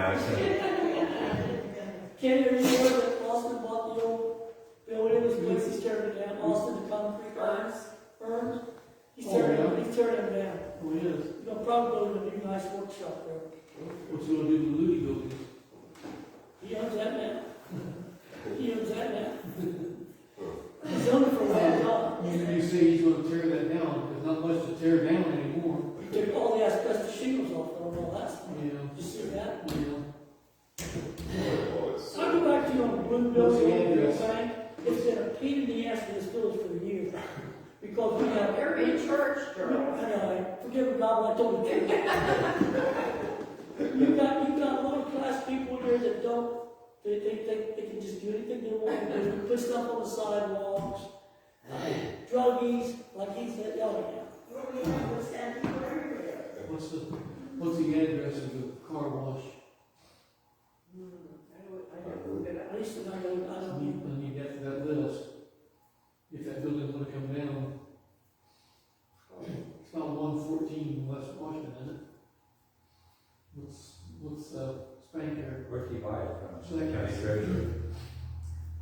Madison. Kenny, are you aware that Austin bought the old building, this place, he's tearing it down, Austin, the concrete burns? He's tearing them down. Oh, he is. He's gonna probably build a new nice workshop there. What's he gonna do with the Moody building? He owns that now. He owns that now. He's owned it for a long time. You say he's gonna tear that down, there's not much to tear down anymore. He took all the asbestos shingles off of all that stuff. Yeah. Did you see that? Yeah. I'll go back to you on the blue building, bank. It's been a pain in the ass for this village for years. Because we have They're in church, girls. I know, forgive God when I told you. You've got little class people here that don't, they can just do anything they want to do, put stuff on the sidewalks, druggies, like he said, oh yeah. What's the address of the car wash? At least I don't I need that for that list. If that building's gonna come down. It's not 114 West Washington, is it? What's Spanker? Where did he buy it from? So that County treasurer.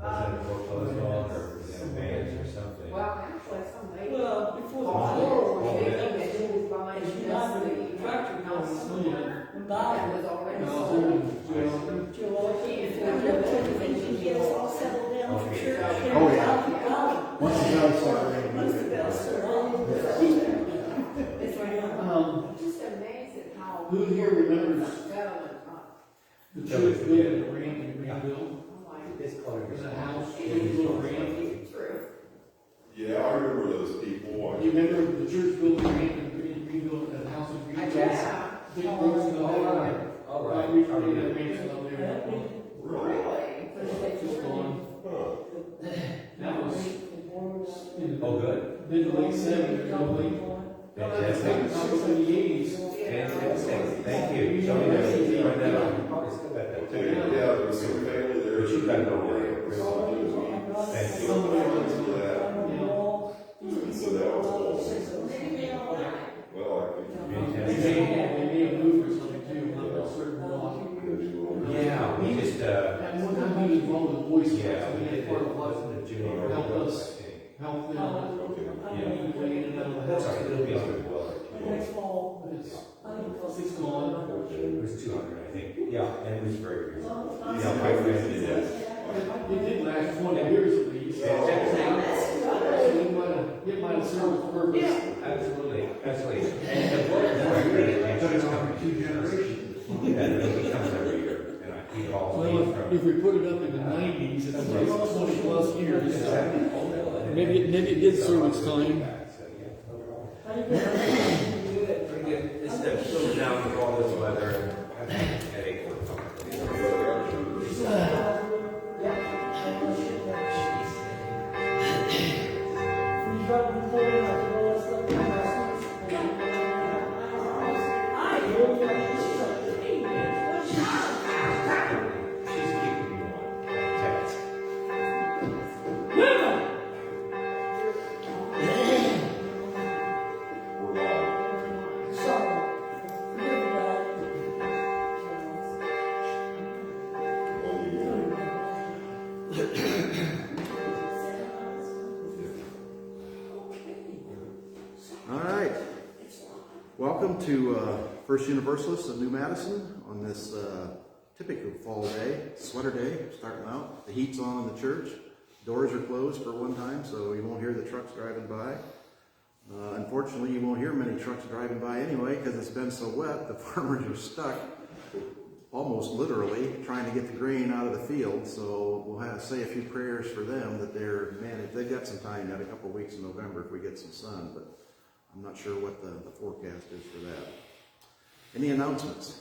Was it foreclosed on or banks or something? Well, actually, some lady. Well, before the war, They think that she was buying as you just know, the the tractor house. goes, Oh, yeah. and That buy was already No, sold. all settled down for Okay. church. Oh, yeah. Once the bells start ringing. It's right now. Um, I'm just amazed at how. Who here remembers Government, the church building that ran in Greenville? oh my. It's called There's a house, a little ramp. True. Yeah, I remember those people. You remember the church building ran in Greenville, that house in Greenville? Yeah. Big bricks and all that. All right. We ran that mansion up there. Really? It's just gone. Huh. That was in the Oh, good. mid to late 70s, probably. Fantastic. Top of the 80s. Fantastic. Thank you. Show me that. Write that on. You probably still got that. Okay, yeah, there's some family there. But you've got no worry. Thank you. Some of them went to that. So that was all. Well, I think. Fantastic. They may have moved or something too, not a certain block. Yeah, we just, And one time he was involved with Boy Scouts, yeah, so we he had did. part of what Wasn't it Junior? help us, I think. help them. Yeah. That's all right. It'll be a good well. Next fall, It's it's gone. It was 200, I think. Yeah, and it was very good. Yeah, Yeah, my friend did that. It did last 20 years at least. Fantastic. It might have served its purpose. Absolutely, absolutely. And the board is very good. It took us coming 2 generations. And it comes every year. And he calls me Well, from. if we put it up in the 90s, it's like 20 plus years. Maybe it did serve its time. Pretty good. It's never slow down with all this weather and having a headache. She's keeping me on task. We're live. All right. Welcome to First Universalist of New Madison on this typical fall day, sweater day, starting out. The heat's on in the church. Doors are closed for one time, so you won't hear the trucks driving by. Unfortunately, you won't hear many trucks driving by anyway because it's been so wet. The farmers are stuck, almost literally, trying to get the grain out of the field. So we'll have to say a few prayers for them that they're managed. They've got some time yet, a couple of weeks in November if we get some sun, but I'm not sure what the forecast is for that. Any announcements?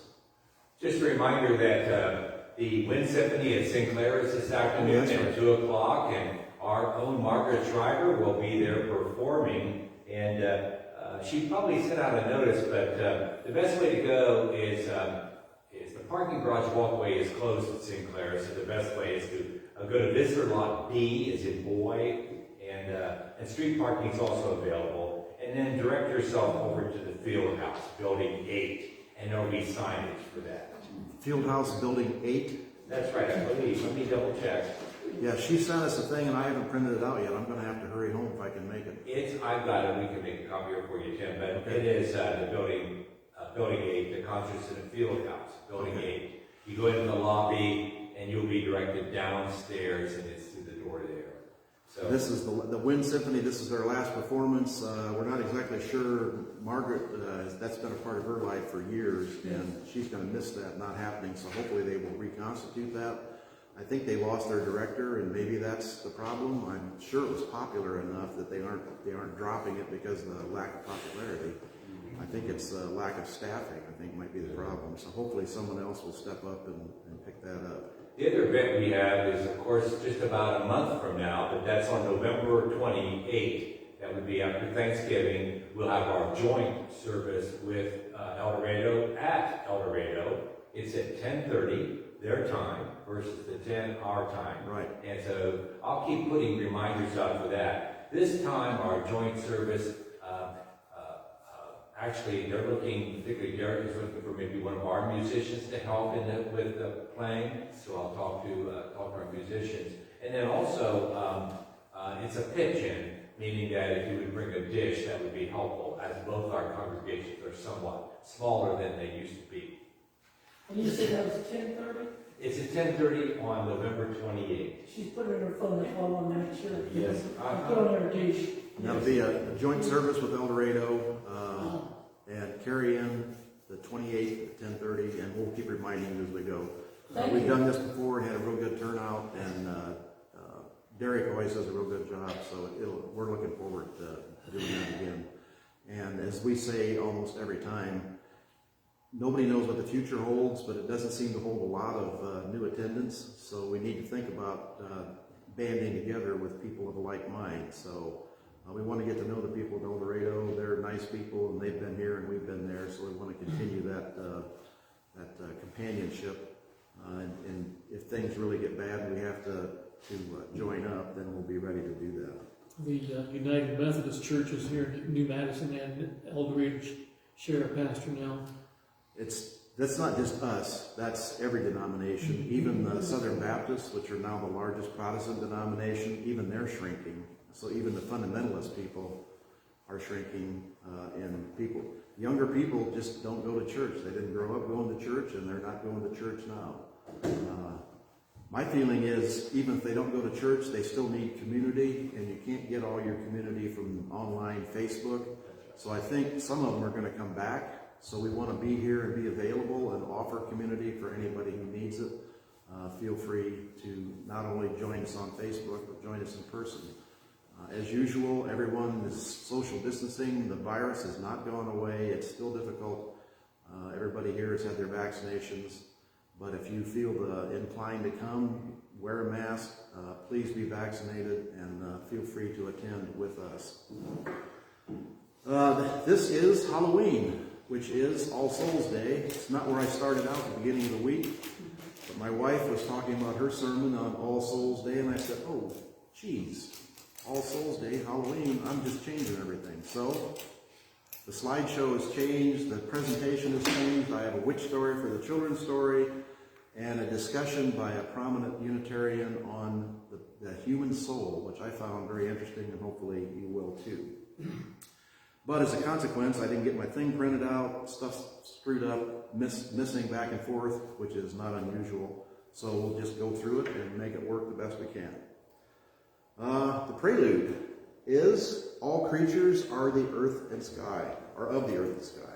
Just a reminder that the Wind Symphony at Sinclair is this afternoon at 2 o'clock, and our own Margaret Schreiber will be there performing. And she probably sent out a notice, but the best way to go is the parking garage walkway is closed at Sinclair, so the best way is to go to visitor lot B, as in boy, and street parking is also available. And then direct yourself over to the field house, building 8, and there'll be signage for that. Fieldhouse Building 8. That's right, I believe. Let me double check. Yeah, she sent us a thing and I haven't printed it out yet. I'm gonna have to hurry home if I can make it. I've got it, we can make a copy for you, Tim, but it is the building 8, the Concert Center Field House, building 8. You go into the lobby and you'll be directed downstairs and it's through the door there. So This is the Wind Symphony. This is their last performance. We're not exactly sure. Margaret, that's been a part of her life for years, and she's going to miss that not happening. So hopefully they will reconstitute that. I think they lost their director, and maybe that's the problem. I'm sure it was popular enough that they aren't dropping it because of the lack of popularity. I think it's a lack of staffing. I think might be the problem. So hopefully someone else will step up and pick that up. the other event we have is, of course, just about a month from now, but that's on November 28th. That would be after Thanksgiving. We'll have our joint service with El Dorado at El Dorado. It's at 10:30 their time versus the 10 our time. Right. And so I'll keep putting reminders out for that. This time our joint service, actually they're looking, particularly Derek is looking for maybe one of our musicians to help with the playing. So I'll talk to our musicians. And then also, it's a pitch-in, meaning that if you would bring a dish, that would be helpful, as both our congregations are somewhat smaller than they used to be. And you said that was 10:30? It's at 10:30 on November 28th. She's put it in her phone, that's why I want to make sure. Yes. I put on her dish. And that'll be a joint service with El Dorado, and carry in the 28th at 10:30, and we'll keep reminding you as we go. Thank We've you. done this before and had a real good turnout, and Derek always does a real good job, so we're looking forward to doing that again. And as we say almost every time, nobody knows what the future holds, but it doesn't seem to hold a lot of new attendance, so we need to think about banding together with people of a like mind. So we want to get to know the people of El Dorado. They're nice people, and they've been here and we've been there, so we want to continue that companionship. And if things really get bad and we have to join up, then we'll be ready to do that. The United Methodist churches here in New Madison and El Dorado share a pastor now. That's not just us, that's every denomination. Even the Southern Baptists, which are now the largest Protestant denomination, even they're shrinking. So even the fundamentalist people are shrinking, and younger people just don't go to church. They didn't grow up going to church, and they're not going to church now. My feeling is, even if they don't go to church, they still need community, and you can't get all your community from online Facebook. So I think some of them are going to come back. So we want to be here and be available and offer community for anybody who needs it. Feel free to not only join us on Facebook, but join us in person. As usual, everyone is social distancing. The virus has not gone away. It's still difficult. Everybody here has had their vaccinations. But if you feel inclined to come, wear a mask, please be vaccinated, and feel free to attend with us. This is Halloween, which is All Souls Day. It's not where I started out at the beginning of the week, but my wife was talking about her sermon on All Souls Day, and I said, oh, geez, All Souls Day, Halloween, I'm just changing everything. So the slideshow has changed, the presentation has changed. I have a witch story for the children's story, and a discussion by a prominent Unitarian on the human soul, which I found very interesting, and hopefully you will too. But as a consequence, I didn't get my thing printed out, stuff screwed up, missing back and forth, which is not unusual. So we'll just go through it and make it work the best we can. The prelude is, all creatures are the earth and sky, or of the earth and sky.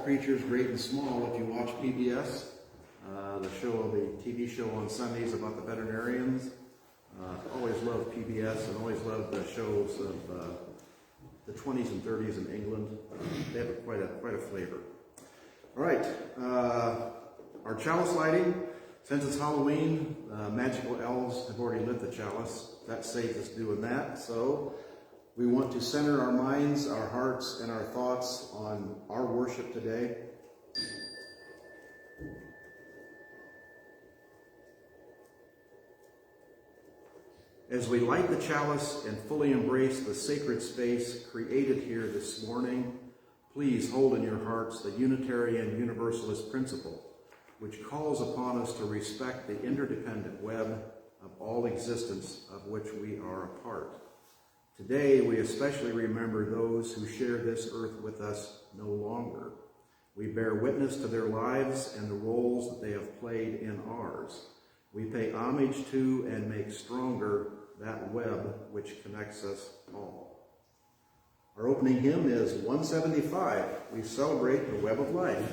creatures, great and small. If you watch PBS, the TV show on Sundays about the veterinarians, always loved PBS and always loved the shows of the 20s and 30s in England. They have quite a flavor. All right, our chalice lighting. Since it's Halloween, magical elves have already lit the chalice. That saves us doing that. So we want to center our minds, our hearts, and our thoughts on our worship today. As we light the chalice and fully embrace the sacred space created here this morning, please hold in your hearts the Unitarian Universalist principle, which calls upon us to respect the interdependent web of all existence of which we are a part. Today, we especially remember those who share this earth with us no longer. We bear witness to their lives and the roles that they have played in ours. We pay homage to and make stronger that web which connects us all. Our opening hymn is 175. We celebrate the web of life.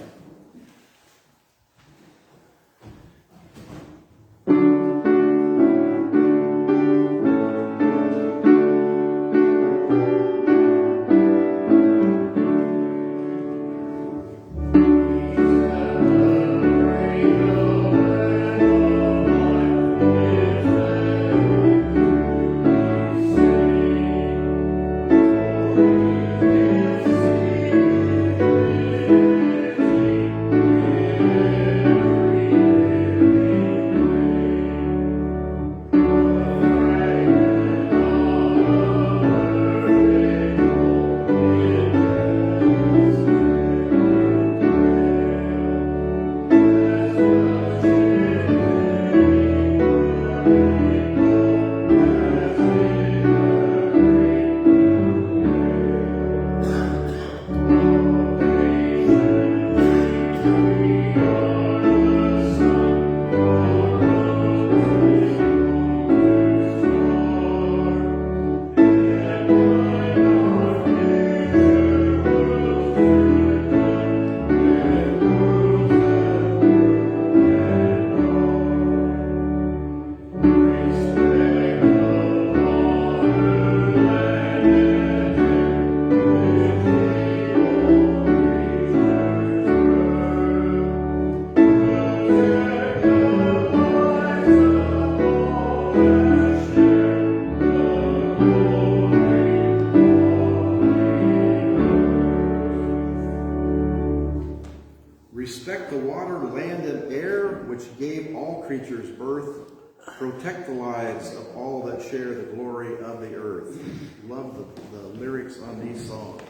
Respect the water, land, and air, which gave all creatures birth. Protect the lives of all that share the glory of the earth. Love the lyrics on these songs.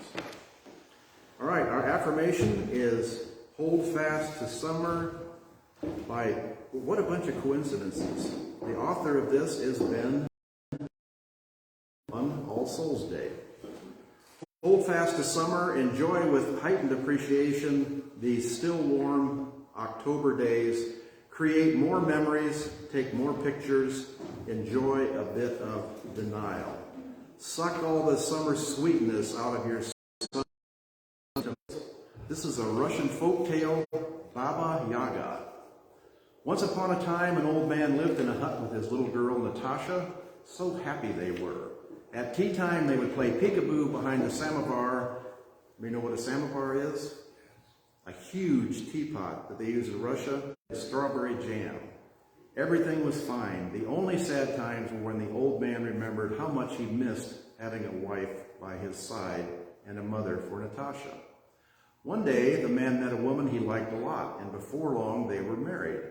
All right, our affirmation is hold fast to summer by, what a bunch of coincidences. The author of this is Ben on All Souls Day. Hold fast to summer, enjoy with heightened appreciation these still warm October days, create more memories, take more pictures, enjoy a bit of denial. Suck all the summer sweetness out of your sun. This is a Russian folk tale, Baba Yaga. Once upon a time, an old man lived in a hut with his little girl, Natasha. So happy they were. At tea time, they would play peekaboo behind the samovar. You know what a samovar is? A huge teapot that they use in Russia, strawberry jam. Everything was fine. The only sad times were when the old man remembered how much he missed having a wife by his side and a mother for Natasha. One day, the man met a woman he liked a lot, and before long, they were married.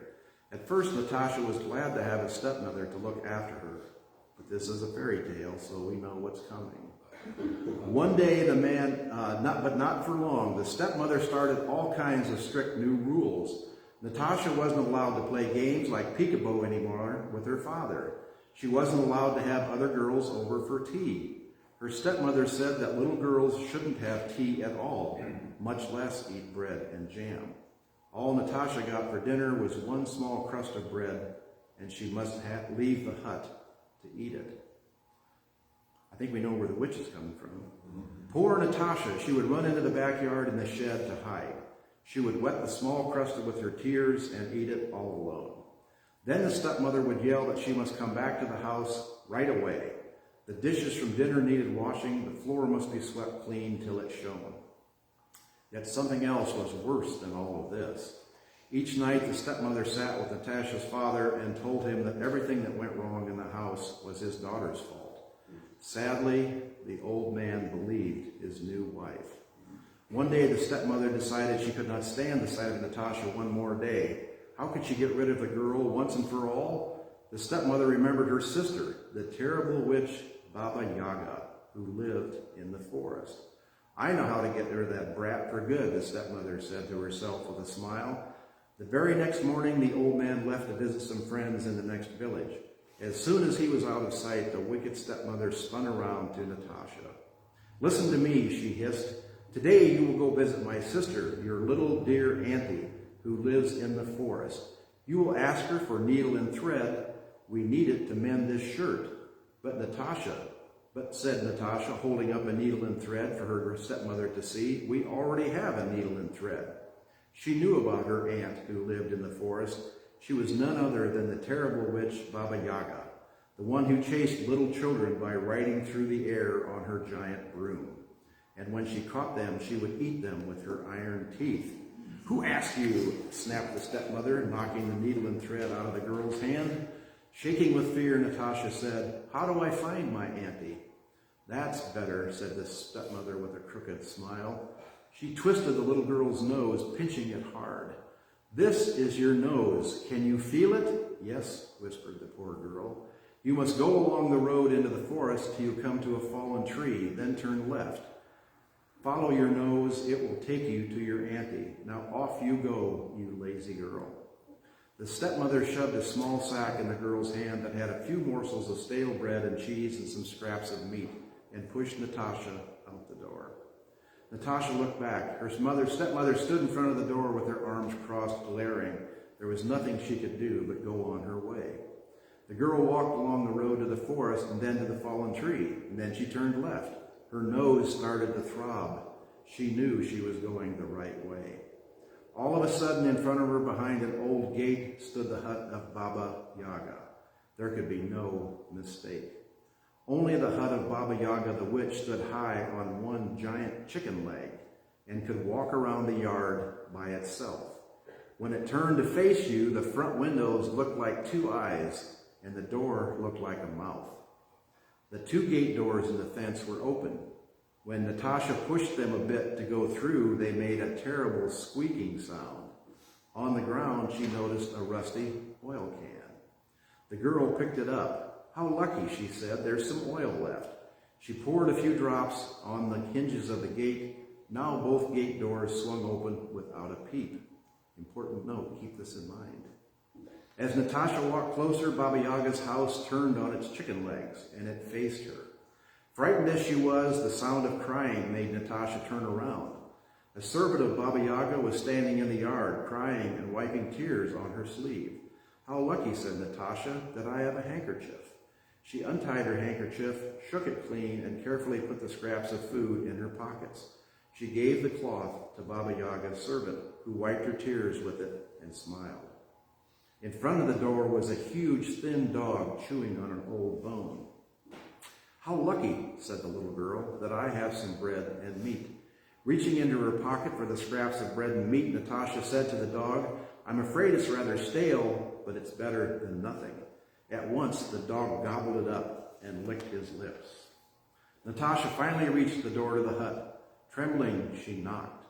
At first, Natasha was glad to have a stepmother to look after her. But this is a fairy tale, so we know what's coming. One day, the man, not for long, the stepmother started all kinds of strict new rules. Natasha wasn't allowed to play games like peekaboo anymore with her father. She wasn't allowed to have other girls over for tea. Her stepmother said that little girls shouldn't have tea at all, much less eat bread and jam. All Natasha got for dinner was one small crust of bread, and she must leave the hut to eat it. I think we know where the witch is coming from. Poor Natasha, she would run into the backyard and the shed to hide. She would wet the small crust with her tears and eat it all alone. Then the stepmother would yell that she must come back to the house right away. The dishes from dinner needed washing, the floor must be swept clean till it shone. Yet something else was worse than all of this. Each night the stepmother sat with Natasha's father and told him that everything that went wrong in the house was his daughter's fault. Sadly, the old man believed his new wife. One day the stepmother decided she could not stand the sight of Natasha one more day. How could she get rid of the girl once and for all? The stepmother remembered her sister, the terrible witch Baba Yaga, who lived in the forest. I know how to get rid of that brat for good, the stepmother said to herself with a smile. The very next morning, the old man left to visit some friends in the next village. As soon as he was out of sight, the wicked stepmother spun around to Natasha. Listen to me, she hissed. Today you will go visit my sister, your little dear auntie, who lives in the forest. You will ask her for needle and thread. We need it to mend this shirt. But said Natasha, holding up a needle and thread for her stepmother to see, we already have a needle and thread. She knew about her aunt who lived in the forest. She was none other than the terrible witch Baba Yaga, the one who chased little children by riding through the air on her giant broom. And when she caught them, she would eat them with her iron teeth. Who asked you? Snapped the stepmother, knocking the needle and thread out of the girl's hand. Shaking with fear, Natasha said, How do I find my auntie? That's better, said the stepmother with a crooked smile. She twisted the little girl's nose, pinching it hard. This is your nose. Can you feel it? Yes, whispered the poor girl. You must go along the road into the forest till you come to a fallen tree, then turn left. Follow your nose, it will take you to your auntie. Now off you go, you lazy girl. The stepmother shoved a small sack in the girl's hand that had a few morsels of stale bread and cheese and some scraps of meat, and pushed Natasha out the door. Natasha looked back. Her stepmother stood in front of the door with her arms crossed, glaring. There was nothing she could do but go on her way. The girl walked along the road to the forest and then to the fallen tree, and then she turned left. Her nose started to throb. She knew she was going the right way. All of a sudden, in front of her, behind an old gate, stood the hut of Baba Yaga. There could be no mistake. Only the hut of Baba Yaga the witch stood high on one giant chicken leg and could walk around the yard by itself. When it turned to face you, the front windows looked like two eyes and the door looked like a mouth. The two gate doors in the fence were open. When Natasha pushed them a bit to go through, they made a terrible squeaking sound. On the ground, she noticed a rusty oil can. The girl picked it up. How lucky, she said, there's some oil left. She poured a few drops on the hinges of the gate. Now both gate doors swung open without a peep. Important note, keep this in mind. As Natasha walked closer, Baba Yaga's house turned on its chicken legs, and it faced her. Frightened as she was, the sound of crying made Natasha turn around. A servant of Baba Yaga was standing in the yard, crying and wiping tears on her sleeve. How lucky, said Natasha, that I have a handkerchief. She untied her handkerchief, shook it clean, and carefully put the scraps of food in her pockets. She gave the cloth to Baba Yaga's servant, who wiped her tears with it and smiled. In front of the door was a huge, thin dog chewing on an old bone. How lucky, said the little girl, that I have some bread and meat. Reaching into her pocket for the scraps of bread and meat, Natasha said to the dog, I'm afraid it's rather stale, but it's better than nothing. At once, the dog gobbled it up and licked his lips. Natasha finally reached the door to the hut. Trembling, she knocked.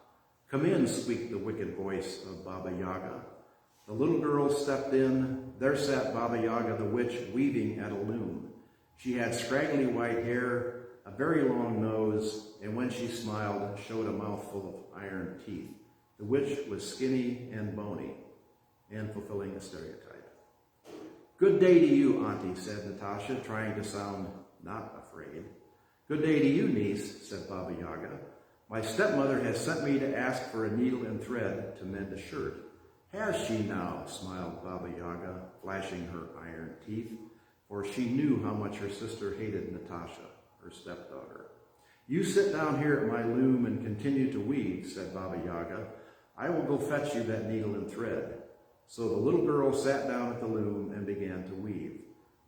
Come in, squeaked the wicked voice of Baba Yaga. The little girl stepped in. There sat Baba Yaga the witch, weaving at a loom. She had scraggly white hair, a very long nose, and when she smiled, showed a mouthful of iron teeth. The witch was skinny and bony, and fulfilling a stereotype. Good day to you, Auntie, said Natasha, trying to sound not afraid. Good day to you, niece, said Baba Yaga. My stepmother has sent me to ask for a needle and thread to mend a shirt. Has she now? Smiled Baba Yaga, flashing her iron teeth, for she knew how much her sister hated Natasha, her stepdaughter. You sit down here at my loom and continue to weave, said Baba Yaga. I will go fetch you that needle and thread. So the little girl sat down at the loom and began to weave.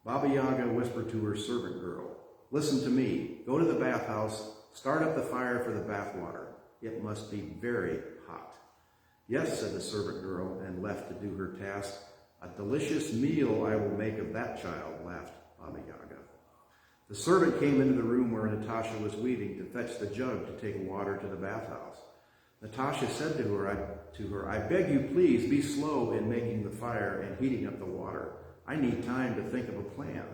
Baba Yaga whispered to her servant girl, listen to me. Go to the bathhouse. Start up the fire for the bath water. It must be very hot. Yes, said the servant girl, and left to do her task. A delicious meal I will make of that child, laughed Baba Yaga. The servant came into the room where Natasha was weaving to fetch the jug to take water to the bathhouse. Natasha said to her, I beg you please be slow in making the fire and heating up the water. I need time to think of a plan.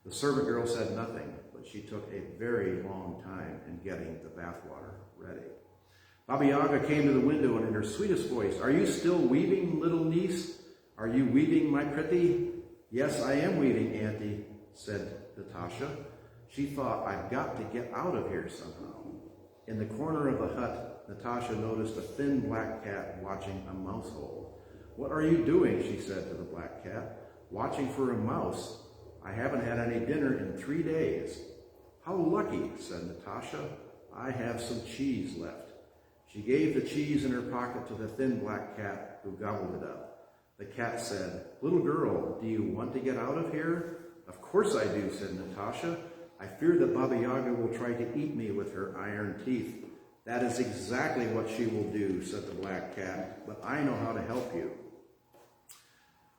The servant girl said nothing, but she took a very long time in getting the bathwater ready. Baba Yaga came to the window and in her sweetest voice, are you still weaving, little niece? Are you weaving, my pretty? Yes, I am weaving, auntie, said Natasha. She thought, I've got to get out of here somehow. In the corner of the hut, Natasha noticed a thin black cat watching a mouse hole. What are you doing? She said to the black cat. Watching for a mouse. I haven't had any dinner in 3 days. How lucky, said Natasha. I have some cheese left. She gave the cheese in her pocket to the thin black cat, who gobbled it up. The cat said, little girl, do you want to get out of here? Of course I do, said Natasha. I fear that Baba Yaga will try to eat me with her iron teeth. That is exactly what she will do, said the black cat, but I know how to help you.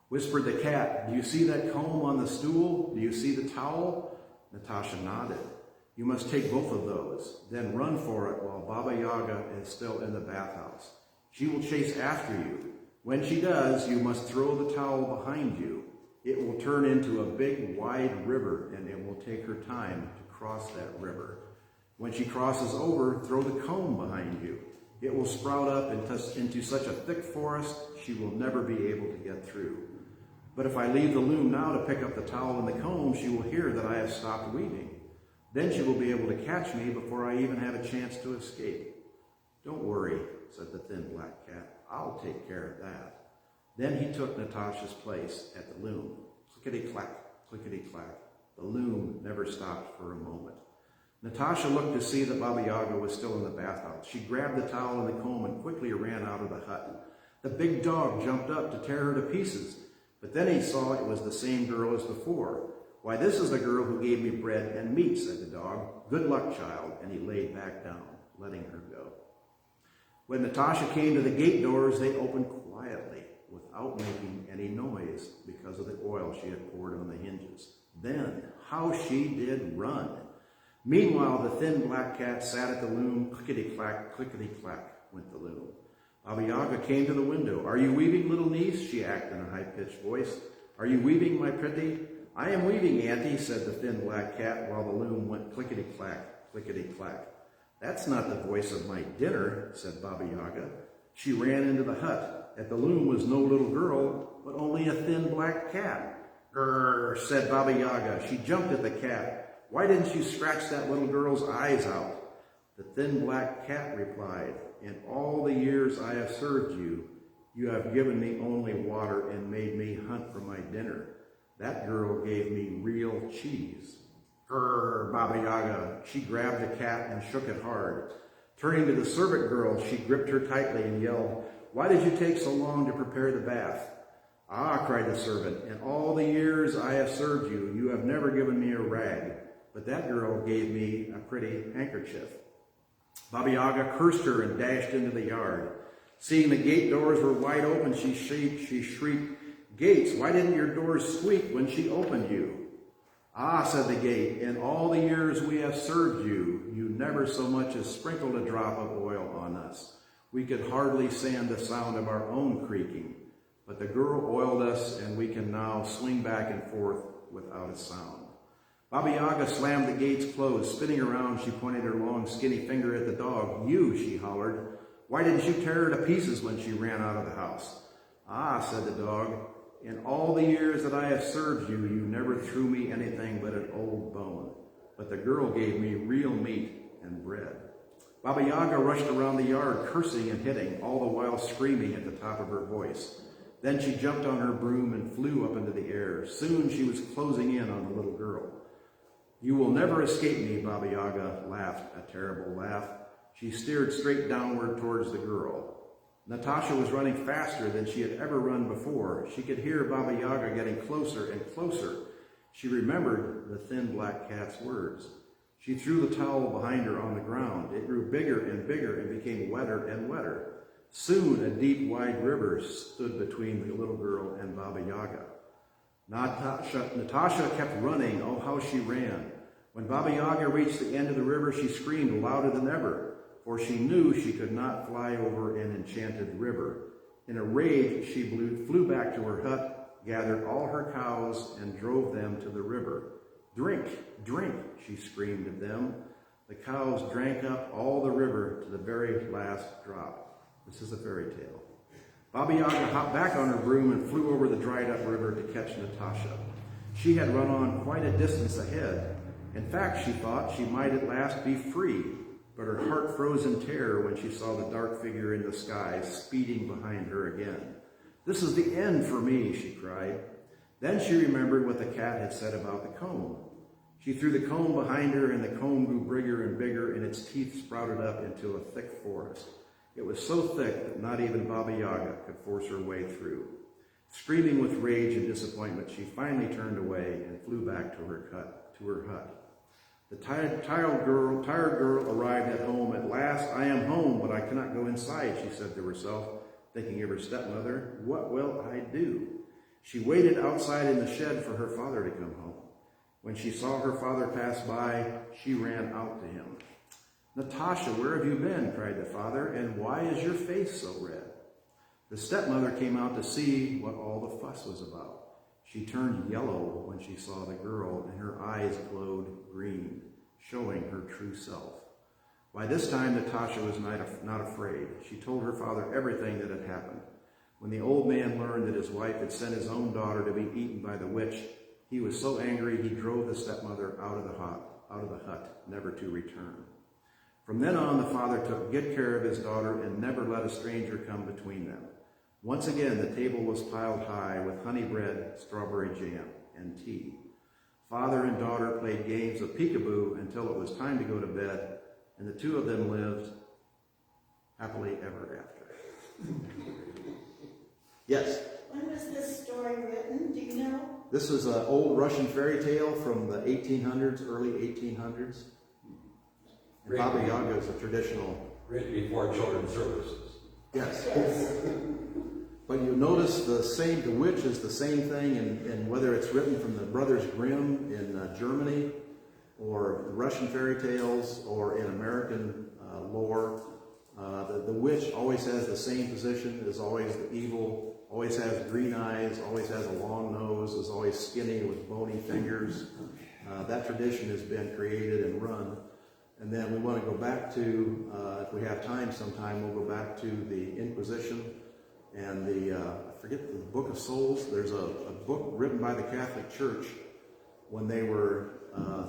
Whispered the cat, do you see that comb on the stool? Do you see the towel? Natasha nodded. You must take both of those, then run for it while Baba Yaga is still in the bathhouse. She will chase after you. When she does, you must throw the towel behind you. It will turn into a big, wide river, and it will take her time to cross that river. When she crosses over, throw the comb behind you. It will sprout up into such a thick forest, she will never be able to get through. But if I leave the loom now to pick up the towel and the comb, she will hear that I have stopped weaving. Then she will be able to catch me before I even have a chance to escape. Don't worry, said the thin black cat. I'll take care of that. Then he took Natasha's place at the loom. Clickety-clack, clickety-clack. The loom never stopped for a moment. Natasha looked to see that Baba Yaga was still in the bathhouse. She grabbed the towel and the comb and quickly ran out of the hut. The big dog jumped up to tear her to pieces, but then he saw it was the same girl as before. Why, this is the girl who gave me bread and meat, said the dog. Good luck, child, and he laid back down, letting her go. When Natasha came to the gate doors, they opened quietly, without making any noise because of the oil she had poured on the hinges. Then, how she did run! Meanwhile, the thin black cat sat at the loom. Clickety-clack, clickety-clack went the loom. Baba Yaga came to the window. Are you weaving, little niece? She asked in a high-pitched voice. Are you weaving, my pretty? I am weaving, auntie, said the thin black cat while the loom went clickety-clack, clickety-clack. That's not the voice of my dinner, said Baba Yaga. She ran into the hut. At the loom was no little girl, but only a thin black cat. Grrr, said Baba Yaga. She jumped at the cat. Why didn't you scratch that little girl's eyes out? The thin black cat replied, in all the years I have served you, you have given me only water and made me hunt for my dinner. That girl gave me real cheese. Grrr, Baba Yaga. She grabbed the cat and shook it hard. Turning to the servant girl, she gripped her tightly and yelled, why did you take so long to prepare the bath? Ah, cried the servant, in all the years I have served you, you have never given me a rag, but that girl gave me a pretty handkerchief. Baba Yaga cursed her and dashed into the yard. Seeing the gate doors were wide open, she shrieked, Gates, why didn't your doors squeak when she opened you? Ah, said the gate, in all the years we have served you, you never so much as sprinkled a drop of oil on us. We could hardly stand the sound of our own creaking, but the girl oiled us, and we can now swing back and forth without a sound. Baba Yaga slammed the gates closed. Spinning around, she pointed her long, skinny finger at the dog. You, she hollered. Why didn't you tear her to pieces when she ran out of the house? Ah, said the dog, in all the years that I have served you, you never threw me anything but an old bone. But the girl gave me real meat and bread. Baba Yaga rushed around the yard, cursing and hitting, all the while screaming at the top of her voice. Then she jumped on her broom and flew up into the air. Soon she was closing in on the little girl. You will never escape me, Baba Yaga laughed a terrible laugh. She steered straight downward towards the girl. Natasha was running faster than she had ever run before. She could hear Baba Yaga getting closer and closer. She remembered the thin black cat's words. She threw the towel behind her on the ground. It grew bigger and bigger and became wetter and wetter. Soon a deep, wide river stood between the little girl and Baba Yaga. Natasha kept running. Oh, how she ran. When Baba Yaga reached the end of the river, she screamed louder than ever, for she knew she could not fly over an enchanted river. In a rage, she flew back to her hut, gathered all her cows, and drove them to the river. Drink, drink, she screamed at them. The cows drank up all the river to the very last drop. This is a fairy tale. Baba Yaga hopped back on her broom and flew over the dried-up river to catch Natasha. She had run on quite a distance ahead. In fact, she thought she might at last be free, but her heart froze in terror when she saw the dark figure in the sky speeding behind her again. "This is the end for me," she cried. Then she remembered what the cat had said about the comb. She threw the comb behind her, and the comb grew bigger and bigger, and its teeth sprouted up into a thick forest. It was so thick that not even Baba Yaga could force her way through. Screaming with rage and disappointment, she finally turned away and flew back to her hut. The tired girl arrived at home. "At last I am home, but I cannot go inside," she said to herself, thinking of her stepmother. "What will I do?" She waited outside in the shed for her father to come home. When she saw her father pass by, she ran out to him. "Natasha, where have you been?" cried the father, "and why is your face so red?" The stepmother came out to see what all the fuss was about. She turned yellow when she saw the girl, and her eyes glowed green, showing her true self. By this time, Natasha was not afraid. She told her father everything that had happened. When the old man learned that his wife had sent his own daughter to be eaten by the witch, he was so angry he drove the stepmother out of the hut, never to return. From then on, the father took good care of his daughter and never let a stranger come between them. Once again, the table was piled high with honey bread, strawberry jam, and tea. Father and daughter played games of peekaboo until it was time to go to bed, and the two of them lived happily ever after. Yes? When was this story written? Do you know? This is an old Russian fairy tale from the 1800s, early 1800s. And Baba Yaga is a traditional... Written before children's services. Yes. Yes. But you notice the witch is the same thing, and whether it's written from the Brothers Grimm in Germany, or the Russian fairy tales, or in American lore, the witch always has the same position, is always the evil, always has green eyes, always has a long nose, is always skinny with bony fingers. That tradition has been created and run. And then we want to go back to, if we have time sometime, we'll go back to the Inquisition and I forget the Book of Souls. There's a book written by the Catholic Church when they were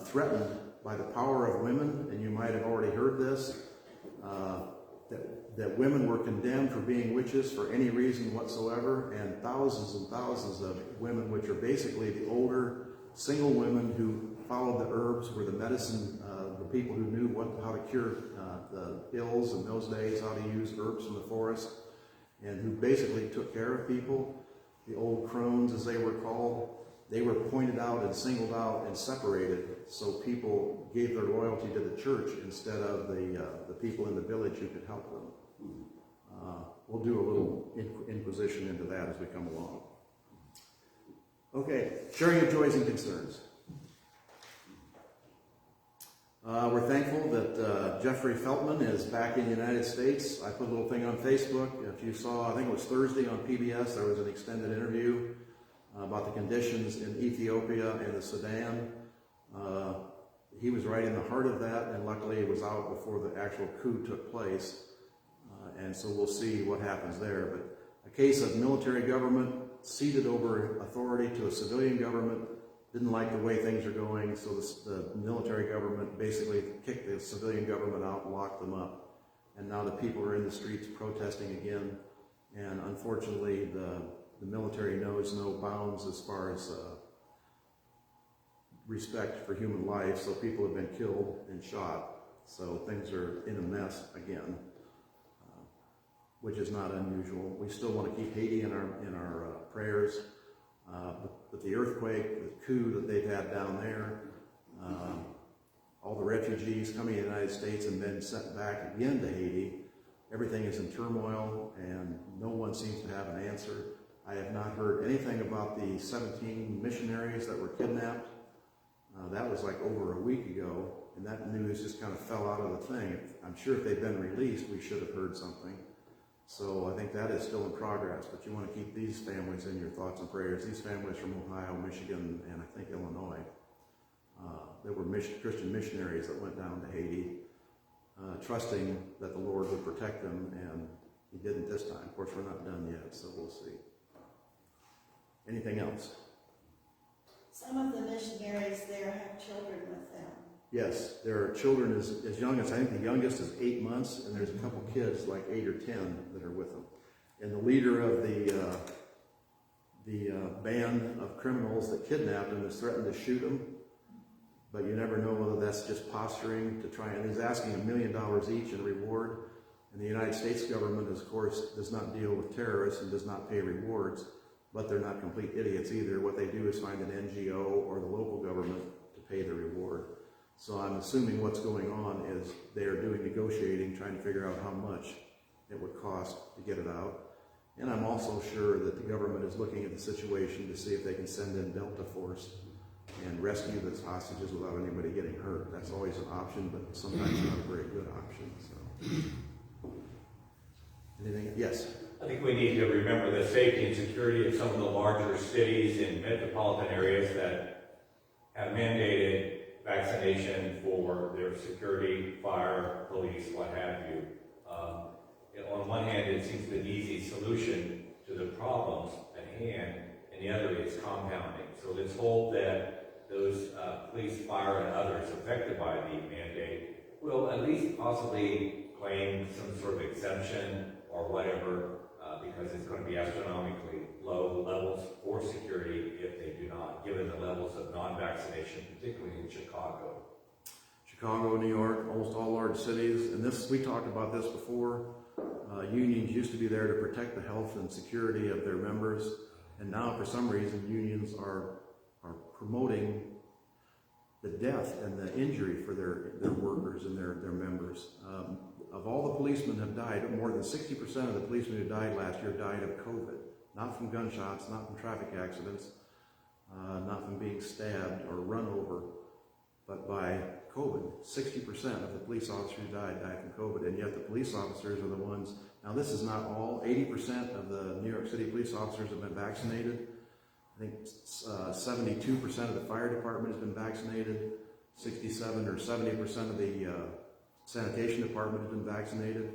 threatened by the power of women, and you might have already heard this, that women were condemned for being witches for any reason whatsoever, and thousands of women, which are basically the older single women who followed the herbs, were the medicine, the people who knew how to cure the ills in those days, how to use herbs from the forest, and who basically took care of people. The old crones, as they were called, they were pointed out and singled out and separated, so people gave their loyalty to the church instead of the people in the village who could help them. We'll do a little inquisition into that as we come along. Okay, sharing of joys and concerns. We're thankful that Jeffrey Feltman is back in the United States. I put a little thing on Facebook. If you saw, I think it was Thursday on PBS, there was an extended interview about the conditions in Ethiopia and the Sudan. He was right in the heart of that, and luckily it was out before the actual coup took place. And so we'll see what happens there. But a case of military government ceded over authority to a civilian government, didn't like the way things are going, so the military government basically kicked the civilian government out and locked them up. And now the people are in the streets protesting again. And unfortunately, the military knows no bounds as far as respect for human life, so people have been killed and shot. So things are in a mess again. which is not unusual. We still want to keep Haiti in our prayers. But the earthquake, the coup that they've had down there, all the refugees coming to the United States and then sent back again to Haiti, everything is in turmoil and no one seems to have an answer. I have not heard anything about the 17 missionaries that were kidnapped. That was like over a week ago, and that news just kind of fell out of the thing. I'm sure if they'd been released, we should have heard something. So I think that is still in progress, but you want to keep these families in your thoughts and prayers. These families from Ohio, Michigan, and I think Illinois. There were Christian missionaries that went down to Haiti, trusting that the Lord would protect them, and he didn't this time. Of course, we're not done yet, so we'll see. Anything else? Some of the missionaries there have children with them. Yes, there are children as young as, I think the youngest is 8 months, and there's a couple kids like 8 or 10 that are with them. And the leader of the band of criminals that kidnapped him has threatened to shoot him, but you never know whether that's just posturing to try, and he's asking $1 million each in reward. And the United States government, of course, does not deal with terrorists and does not pay rewards, but they're not complete idiots either. What they do is find an NGO or the local government to pay the reward. So I'm assuming what's going on is they are doing negotiating, trying to figure out how much it would cost to get it out. And I'm also sure that the government is looking at the situation to see if they can send in Delta Force and rescue those hostages without anybody getting hurt. That's always an option, but sometimes not a very good option. So, anything? Yes? I think we need to remember the safety and security of some of the larger cities and metropolitan areas that have mandated vaccination for their security, fire, police, what have you. On one hand, it seems an easy solution to the problems at hand, and the other is compounding. So let's hope that those police, fire, and others affected by the mandate will at least possibly claim some sort of exemption or whatever, because it's going to be astronomically low levels for security if they do not, given the levels of non-vaccination, particularly in Chicago. Chicago, New York, almost all large cities, and this, we talked about this before. Unions used to be there to protect the health and security of their members, and now for some reason unions are promoting the death and the injury for their workers and their members. Of all the policemen have died, more than 60% of the policemen who died last year died of COVID. Not from gunshots, not from traffic accidents, not from being stabbed or run over, but by COVID. 60% of the police officers who died from COVID, and yet the police officers are the ones, now this is not all, 80% of the New York City police officers have been vaccinated. I think 72% of the fire department has been vaccinated, 67 or 70% of the sanitation department has been vaccinated.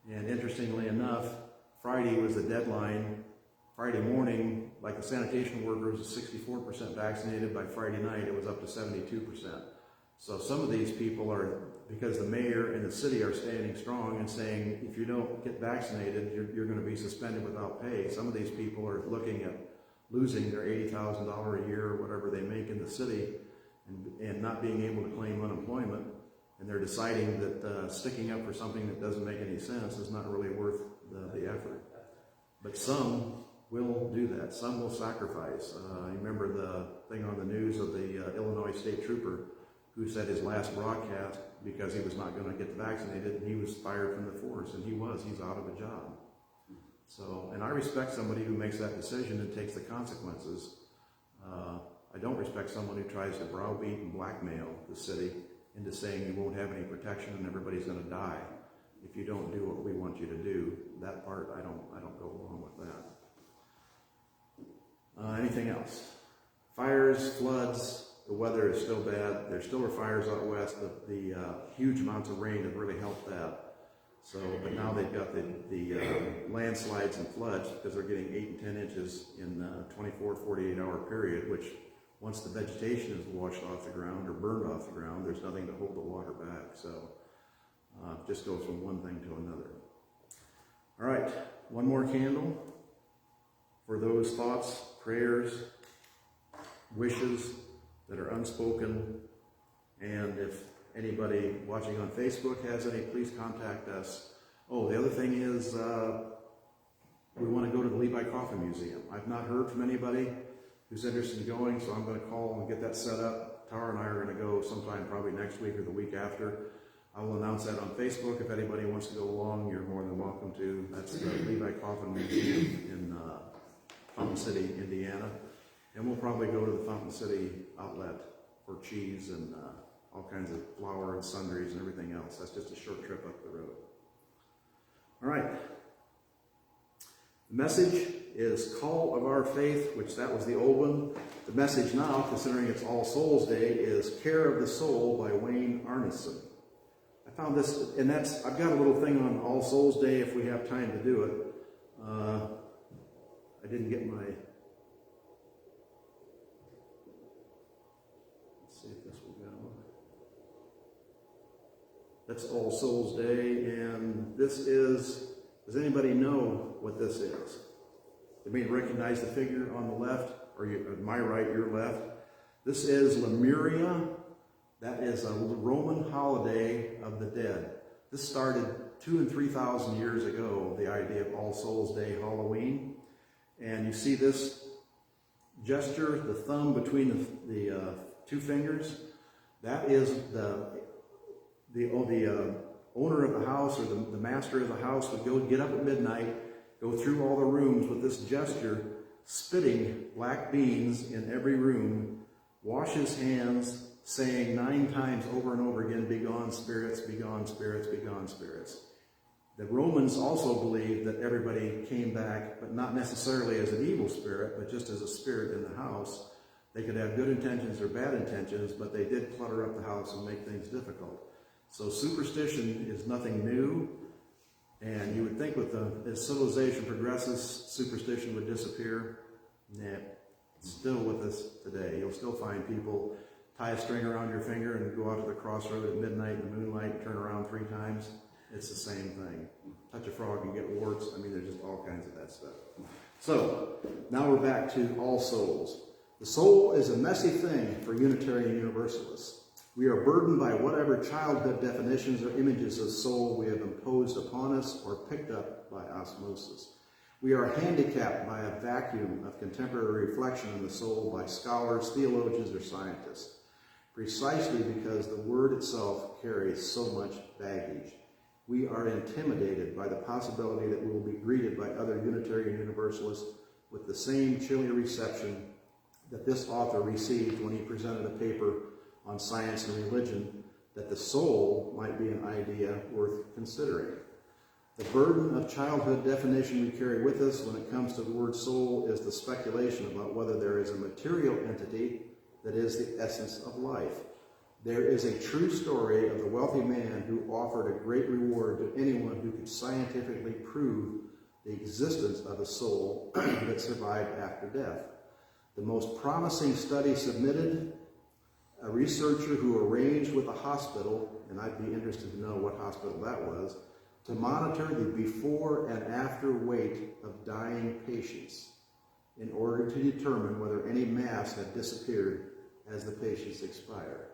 And interestingly enough, Friday was the deadline. Friday morning, like the sanitation workers, was 64% vaccinated. By Friday night, it was up to 72%. So some of these people are, because the mayor and the city are standing strong and saying, if you don't get vaccinated, you're going to be suspended without pay. Some of these people are looking at losing their $80,000 a year or whatever they make in the city and not being able to claim unemployment. And they're deciding that sticking up for something that doesn't make any sense is not really worth the effort. But some will do that. Some will sacrifice. You remember the thing on the news of the Illinois state trooper who said his last broadcast, because he was not going to get vaccinated, and he was fired from the force, and he's out of a job. So, and I respect somebody who makes that decision and takes the consequences. I don't respect someone who tries to browbeat and blackmail the city into saying you won't have any protection and everybody's going to die if you don't do what we want you to do. That part, I don't go along with that. Anything else? Fires, floods, the weather is still bad. There still are fires out west. The huge amounts of rain have really helped that. So, but now they've got the landslides and floods because they're getting 8 and 10 inches in a 24, 48-hour period, which once the vegetation is washed off the ground or burned off the ground, there's nothing to hold the water back. So it just goes from one thing to another. All right, one more candle for those thoughts, prayers, wishes that are unspoken. And if anybody watching on Facebook has any, please contact us. Oh, the other thing is, we want to go to the Levi Coffin Museum. I've not heard from anybody who's interested in going, so I'm going to call and get that set up. Tara and I are going to go sometime probably next week or the week after. I will announce that on Facebook. If anybody wants to go along, you're more than welcome to. That's the Levi Coffin Museum in Fountain City, Indiana. And we'll probably go to the Fountain City outlet for cheese and all kinds of flour and sundries and everything else. That's just a short trip up the road. All right. The message is Call of Our Faith, which that was the old one. The message now, considering it's All Souls Day, is Care of the Soul by Wayne Arneson. I found this, and I've got a little thing on All Souls Day if we have time to do it. I didn't get my... Let's see if this will go. That's All Souls Day, and this is... Does anybody know what this is? You may recognize the figure on the left, or my right, your left. This is Lemuria. That is a Roman holiday of the dead. This started 2,000 and 3,000 years ago, the idea of All Souls Day, Halloween. And you see this gesture, the thumb between the two fingers. That is the owner of the house, or the master of the house, would get up at midnight, go through all the rooms with this gesture, spitting black beans in every room, wash his hands, saying 9 times over and over again, "Begone spirits, begone spirits, begone spirits." The Romans also believed that everybody came back, but not necessarily as an evil spirit, but just as a spirit in the house. They could have good intentions or bad intentions, but they did clutter up the house and make things difficult. So superstition is nothing new, and you would think as civilization progresses, superstition would disappear. Nah, it's still with us today. You'll still find people tie a string around your finger and go out to the crossroad at midnight in the moonlight and turn around 3 times. It's the same thing. Touch a frog and get warts. I mean, there's just all kinds of that stuff. So, now we're back to All Souls. The soul is a messy thing for Unitarian Universalists. We are burdened by whatever childhood definitions or images of soul we have imposed upon us or picked up by osmosis. We are handicapped by a vacuum of contemporary reflection on the soul by scholars, theologians, or scientists, precisely because the word itself carries so much baggage. We are intimidated by the possibility that we will be greeted by other Unitarian Universalists with the same chilly reception that this author received when he presented a paper on science and religion, that the soul might be an idea worth considering. The burden of childhood definition we carry with us when it comes to the word soul is the speculation about whether there is a material entity that is the essence of life. There is a true story of the wealthy man who offered a great reward to anyone who could scientifically prove the existence of a soul that survived after death. The most promising study submitted, a researcher who arranged with a hospital, and I'd be interested to know what hospital that was, to monitor the before and after weight of dying patients in order to determine whether any mass had disappeared as the patients expired.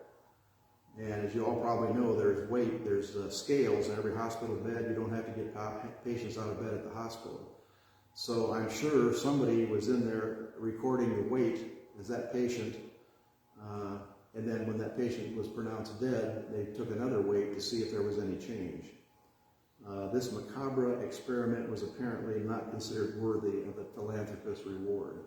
And as you all probably know, there's scales in every hospital bed. You don't have to get patients out of bed at the hospital. So I'm sure somebody was in there recording the weight as that patient, and then when that patient was pronounced dead, they took another weight to see if there was any change. This macabre experiment was apparently not considered worthy of the philanthropist's reward,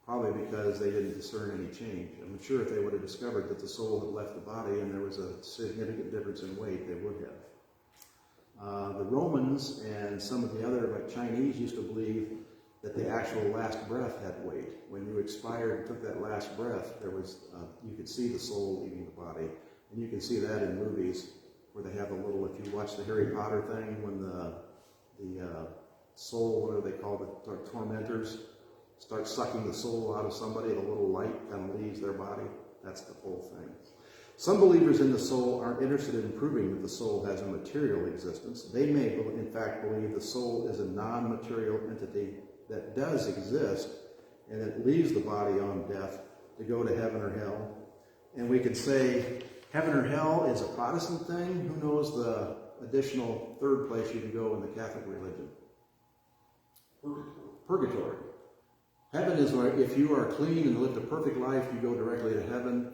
probably because they didn't discern any change. I'm sure if they would have discovered that the soul had left the body and there was a significant difference in weight, they would have. The Romans and some of the other, like Chinese, used to believe that the actual last breath had weight. When you expired and took that last breath, there was you could see the soul leaving the body, and you can see that in movies where they have a little. If you watch the Harry Potter thing, when the soul, what are they called, the tormentors, start sucking the soul out of somebody, the little light kind of leaves their body. That's the whole thing. Some believers in the soul aren't interested in proving that the soul has a material existence. They may, in fact, believe the soul is a non-material entity that does exist, and it leaves the body on death to go to heaven or hell. And we could say heaven or hell is a Protestant thing. Who knows the additional third place you can go in the Catholic religion? Purgatory. Heaven is where if you are clean and lived a perfect life, you go directly to heaven.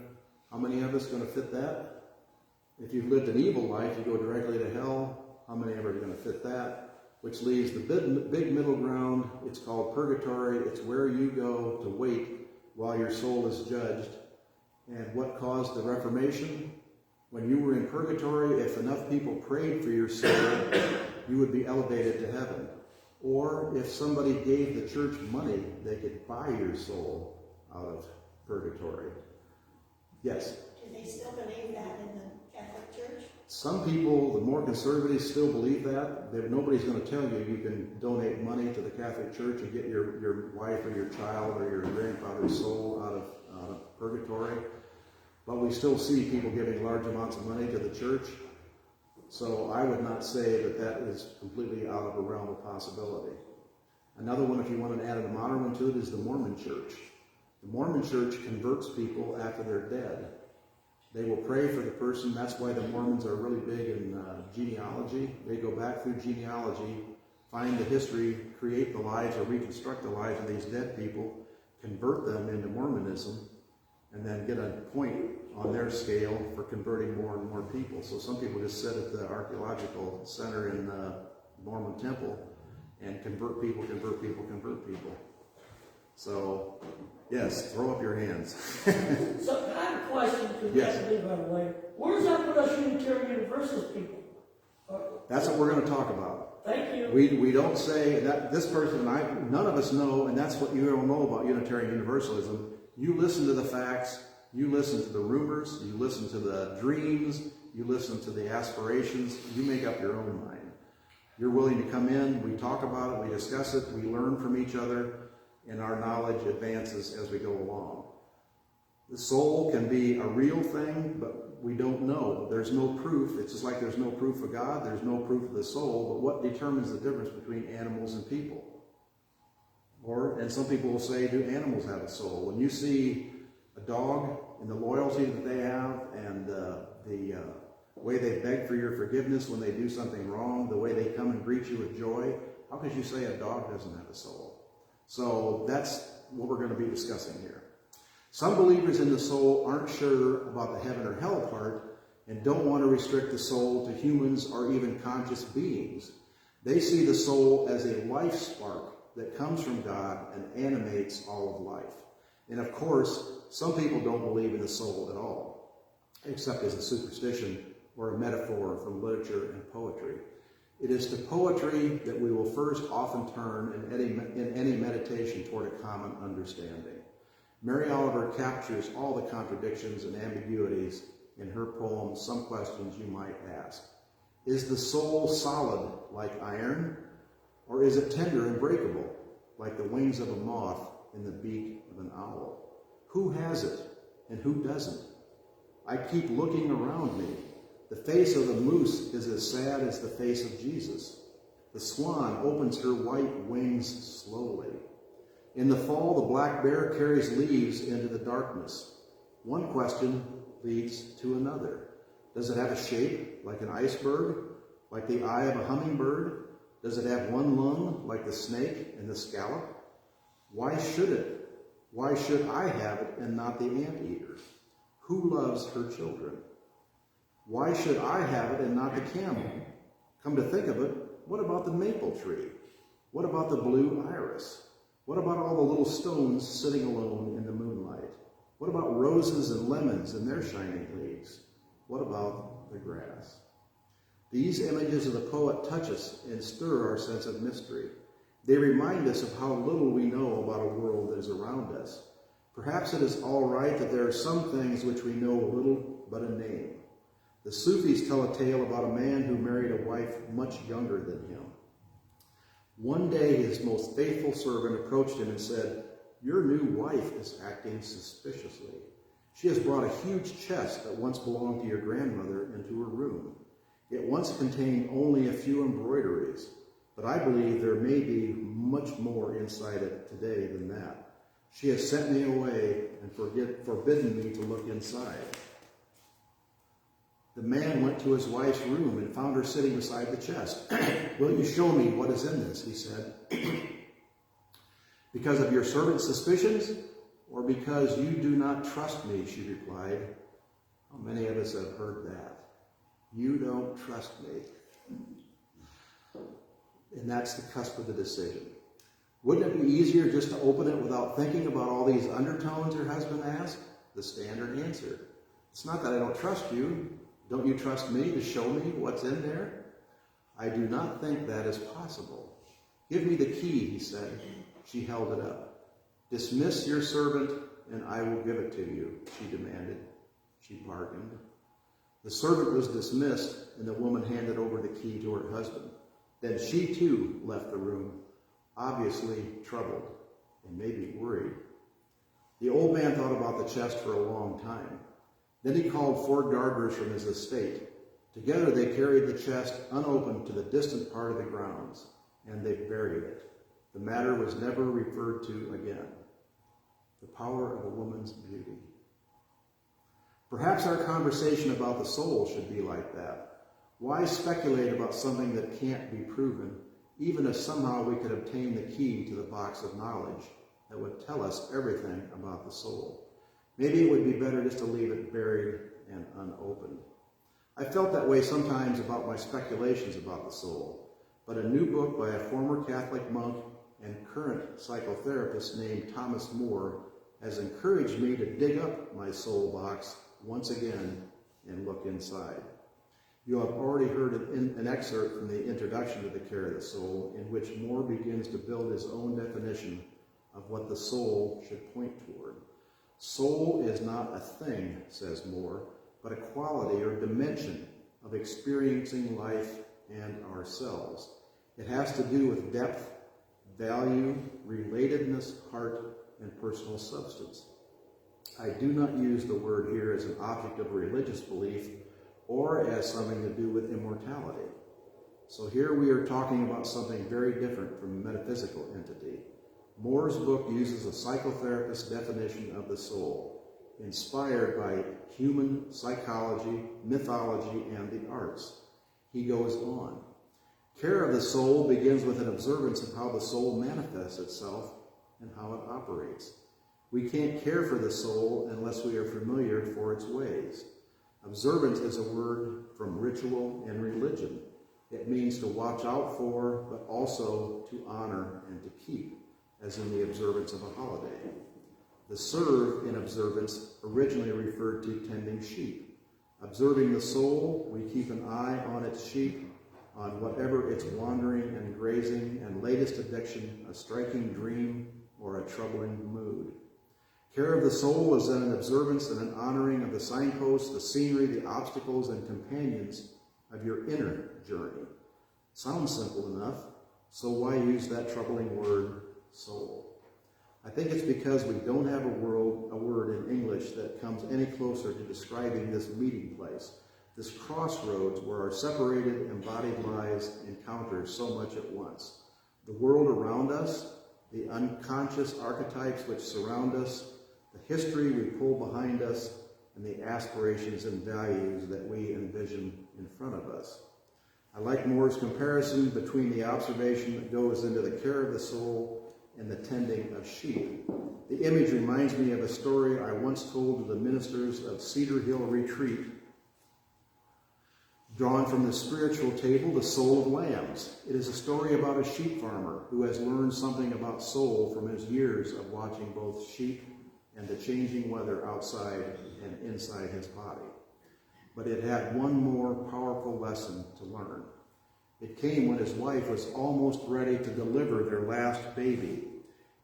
How many of us are going to fit that? If you've lived an evil life, you go directly to hell. How many of us are going to fit that? Which leaves the big middle ground. It's called purgatory. It's where you go to wait while your soul is judged. And what caused the Reformation? When you were in purgatory, if enough people prayed for your soul, you would be elevated to heaven. Or if somebody gave the church money, they could buy your soul out of purgatory. Yes? Do they still believe that in the Catholic Church? Some people, the more conservatives, still believe that. Nobody's going to tell you you can donate money to the Catholic Church and get your wife or your child or your grandfather's soul out of purgatory. But we still see people giving large amounts of money to the church. So I would not say that that is completely out of the realm of possibility. Another one, if you want to add a modern one to it, is the Mormon Church. The Mormon Church converts people after they're dead. They will pray for the person. That's why the Mormons are really big in genealogy. They go back through genealogy, find the history, create the lives or reconstruct the lives of these dead people, convert them into Mormonism, and then get a point on their scale for converting more and more people. So some people just sit at the archaeological center in the Mormon temple and convert people. So, yes, throw up your hands. So I have a question, because Yes. that's a big right away. Where does that put us Unitarian Universalist people? That's what we're going to talk about. Thank you. We don't say that this person and I, none of us know, and that's what you don't know about Unitarian Universalism. You listen to the facts, you listen to the rumors, you listen to the dreams, you listen to the aspirations, you make up your own mind. You're willing to come in, we talk about it, we discuss it, we learn from each other, and our knowledge advances as we go along. The soul can be a real thing, but we don't know. There's no proof. It's just like there's no proof of God, there's no proof of the soul, but what determines the difference between animals and people? And some people will say, do animals have a soul? When you see a dog and the loyalty that they have and the way they beg for your forgiveness when they do something wrong, the way they come and greet you with joy, how could you say a dog doesn't have a soul? So that's what we're going to be discussing here. Some believers in the soul aren't sure about the heaven or hell part and don't want to restrict the soul to humans or even conscious beings. They see the soul as a life spark that comes from God and animates all of life. And of course, some people don't believe in the soul at all, except as a superstition or a metaphor from literature and poetry. It is to poetry that we will first often turn in any meditation toward a common understanding. Mary Oliver captures all the contradictions and ambiguities in her poem, Some Questions You Might Ask. Is the soul solid like iron, or is it tender and breakable, like the wings of a moth in the beak of an owl? Who has it, and who doesn't? I keep looking around me. The face of the moose is as sad as the face of Jesus. The swan opens her white wings slowly. In the fall, the black bear carries leaves into the darkness. One question leads to another. Does it have a shape like an iceberg, like the eye of a hummingbird? Does it have one lung like the snake and the scallop? Why should it? Why should I have it and not the anteater? Who loves her children? Why should I have it and not the camel? Come to think of it, what about the maple tree? What about the blue iris? What about all the little stones sitting alone in the moonlight? What about roses and lemons and their shining leaves? What about the grass? These images of the poet touch us and stir our sense of mystery. They remind us of how little we know about a world that is around us. Perhaps it is all right that there are some things which we know little but a name. The Sufis tell a tale about a man who married a wife much younger than him. One day his most faithful servant approached him and said, "Your new wife is acting suspiciously. She has brought a huge chest that once belonged to your grandmother into her room. It once contained only a few embroideries, but I believe there may be much more inside it today than that. She has sent me away and forbidden me to look inside." The man went to his wife's room and found her sitting beside the chest. Will you show me what is in this? He said. Because of your servant's suspicions, or because you do not trust me? She replied. How many of us have heard that? You don't trust me. And that's the cusp of the decision. Wouldn't it be easier just to open it without thinking about all these undertones, her husband asked? The standard answer. It's not that I don't trust you. Don't you trust me to show me what's in there? I do not think that is possible. Give me the key, he said. She held it up. Dismiss your servant, and I will give it to you, she demanded. She bargained. The servant was dismissed, and the woman handed over the key to her husband. Then she, too, left the room, obviously troubled and maybe worried. The old man thought about the chest for a long time. Then he called 4 gardeners from his estate. Together they carried the chest unopened to the distant part of the grounds, and they buried it. The matter was never referred to again. The power of a woman's beauty. Perhaps our conversation about the soul should be like that. Why speculate about something that can't be proven, even if somehow we could obtain the key to the box of knowledge that would tell us everything about the soul? Maybe it would be better just to leave it buried and unopened. I felt that way sometimes about my speculations about the soul, but a new book by a former Catholic monk and current psychotherapist named Thomas Moore has encouraged me to dig up my soul box once again and look inside. You have already heard an excerpt from the introduction to The Care of the Soul, in which Moore begins to build his own definition of what the soul should point toward. Soul is not a thing, says Moore, but a quality or dimension of experiencing life and ourselves. It has to do with depth, value, relatedness, heart, and personal substance. I do not use the word here as an object of religious belief or as something to do with immortality. So here we are talking about something very different from a metaphysical entity. Moore's book uses a psychotherapist's definition of the soul, inspired by human psychology, mythology, and the arts. He goes on. Care of the soul begins with an observance of how the soul manifests itself and how it operates. We can't care for the soul unless we are familiar for its ways. Observance is a word from ritual and religion. It means to watch out for, but also to honor and to keep, as in the observance of a holiday. The serve in observance originally referred to tending sheep. Observing the soul, we keep an eye on its sheep, on whatever its wandering and grazing and latest addiction, a striking dream, or a troubling mood. Care of the soul is then an observance and an honoring of the signposts, the scenery, the obstacles, and companions of your inner journey. Sounds simple enough, so why use that troubling word, soul? I think it's because we don't have a word in English that comes any closer to describing this meeting place, this crossroads where our separated, embodied lives encounter so much at once. The world around us, the unconscious archetypes which surround us, the history we pull behind us, and the aspirations and values that we envision in front of us. I like Moore's comparison between the observation that goes into the care of the soul and the tending of sheep. The image reminds me of a story I once told to the ministers of Cedar Hill Retreat, drawn from the spiritual table, The Soul of Lambs. It is a story about a sheep farmer who has learned something about soul from his years of watching both sheep and the changing weather outside and inside his body. But it had one more powerful lesson to learn. It came when his wife was almost ready to deliver their last baby.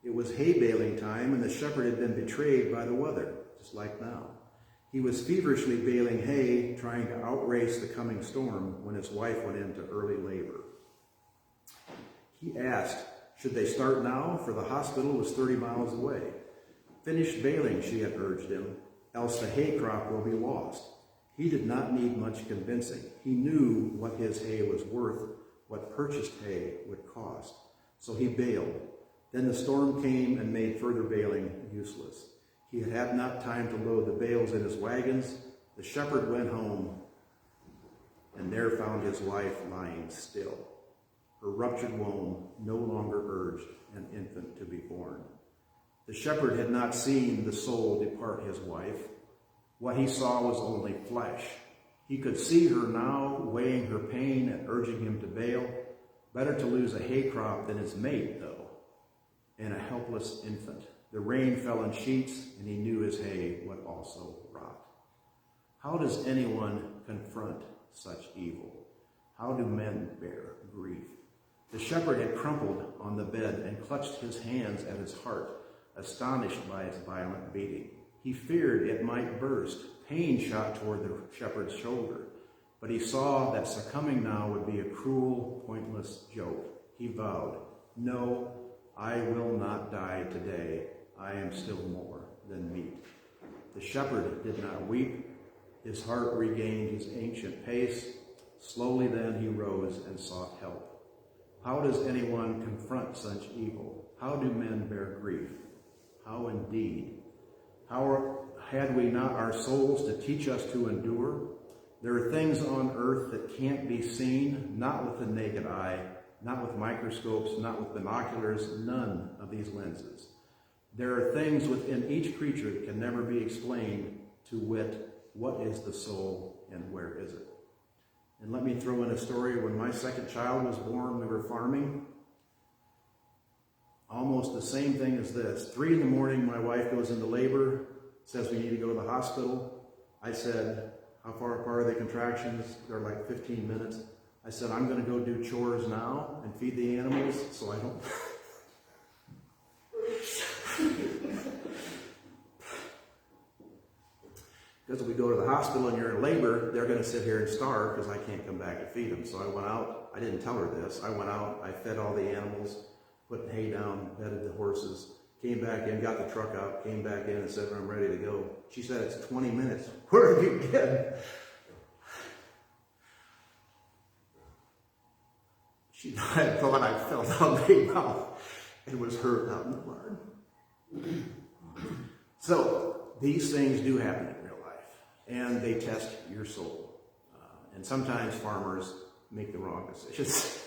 It was hay baling time, and the shepherd had been betrayed by the weather, just like now. He was feverishly baling hay, trying to outrace the coming storm, when his wife went into early labor. He asked, should they start now, for the hospital was 30 miles away. Finish baling, she had urged him, else the hay crop will be lost. He did not need much convincing. He knew what his hay was worth, what purchased hay would cost. So he baled. Then the storm came and made further baling useless. He had not time to load the bales in his wagons. The shepherd went home, and there found his wife lying still, her ruptured womb no longer urged an infant to be born. The shepherd had not seen the soul depart his wife. What he saw was only flesh. He could see her now, weighing her pain and urging him to bail. Better to lose a hay crop than his mate, though, and a helpless infant. The rain fell in sheets, and he knew his hay would also rot. How does anyone confront such evil? How do men bear grief? The shepherd had crumpled on the bed and clutched his hands at his heart, astonished by its violent beating. He feared it might burst. Pain shot toward the shepherd's shoulder, but he saw that succumbing now would be a cruel, pointless joke. He vowed, "No, I will not die today. I am still more than meat." The shepherd did not weep. His heart regained his ancient pace. Slowly then he rose and sought help. How does anyone confront such evil? How do men bear grief? How indeed? How had we not our souls to teach us to endure? There are things on earth that can't be seen, not with the naked eye, not with microscopes, not with binoculars, none of these lenses. There are things within each creature that can never be explained, to wit, what is the soul and where is it? And let me throw in a story. When my second child was born, we were farming. Almost the same thing as this. 3 a.m, my wife goes into labor, says we need to go to the hospital. I said, how far apart are the contractions? They're like 15 minutes. I said, I'm going to go do chores now and feed the animals so I don't... Because if we go to the hospital and you're in labor, they're going to sit here and starve because I can't come back to feed them. So I went out. I didn't tell her this. I went out. I fed all the animals, put hay down, bedded the horses, came back in, got the truck out, came back in and said, I'm ready to go. She said, it's 20 minutes. Where have you been? I thought I fell down the mouth and was hurt out in the barn. So these things do happen in real life, and they test your soul. And sometimes farmers make the wrong decisions.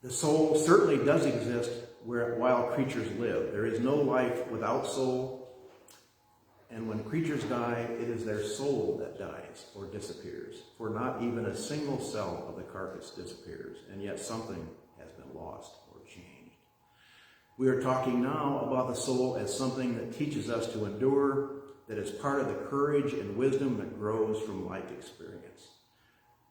The soul certainly does exist while creatures live. There is no life without soul. And when creatures die, it is their soul that dies or disappears. For not even a single cell of the carcass disappears, and yet something has been lost or changed. We are talking now about the soul as something that teaches us to endure, that is part of the courage and wisdom that grows from life experience,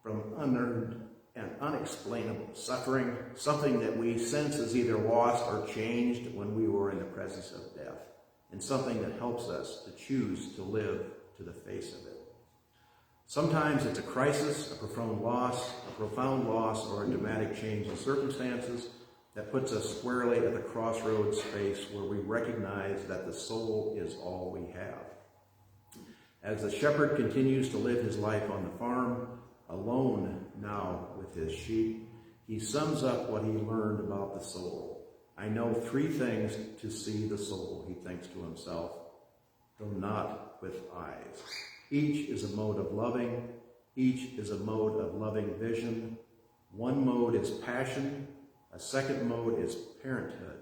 from unearned and unexplainable suffering, something that we sense is either lost or changed when we were in the presence of death, and something that helps us to choose to live to the face of it. Sometimes it's a crisis, a profound loss, or a dramatic change in circumstances that puts us squarely at the crossroads space where we recognize that the soul is all we have. As the shepherd continues to live his life on the farm, alone now with his sheep, he sums up what he learned about the soul. I know 3 things to see the soul, he thinks to himself, though not with eyes. Each is a mode of loving. Each is a mode of loving vision. One mode is passion. A second mode is parenthood.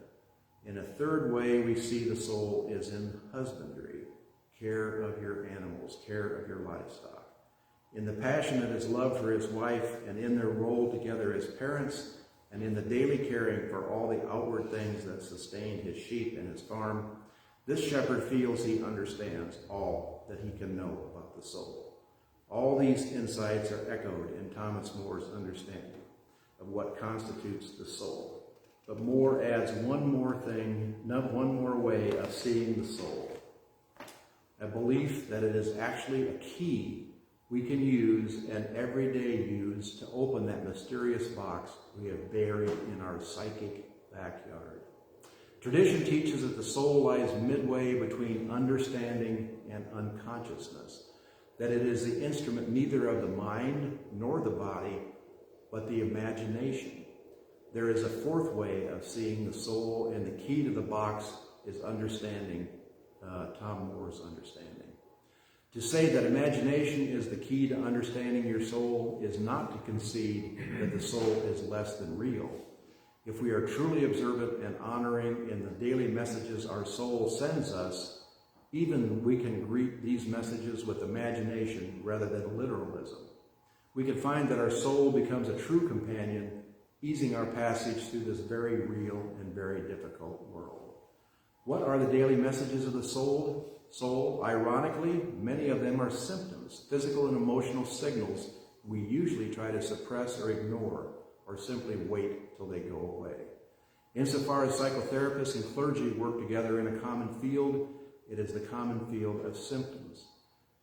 In a third way we see the soul is in husbandry, care of your animals, care of your livestock. In the passionate is love for his wife, and in their role together as parents, and in the daily caring for all the outward things that sustain his sheep and his farm, this shepherd feels he understands all that he can know about the soul. All these insights are echoed in Thomas More's understanding of what constitutes the soul. But More adds one more way of seeing the soul, a belief that it is actually a key we can use and everyday use to open that mysterious box we have buried in our psychic backyard. Tradition teaches that the soul lies midway between understanding and unconsciousness, that it is the instrument neither of the mind nor the body, but the imagination. There is a 4th way of seeing the soul, and the key to the box is understanding, Tom Moore's understanding. To say that imagination is the key to understanding your soul is not to concede that the soul is less than real. If we are truly observant and honoring in the daily messages our soul sends us, even we can greet these messages with imagination rather than literalism. We can find that our soul becomes a true companion, easing our passage through this very real and very difficult world. What are the daily messages of the soul? Ironically, many of them are symptoms, physical and emotional signals we usually try to suppress or ignore, or simply wait till they go away. Insofar as psychotherapists and clergy work together in a common field, it is the common field of symptoms.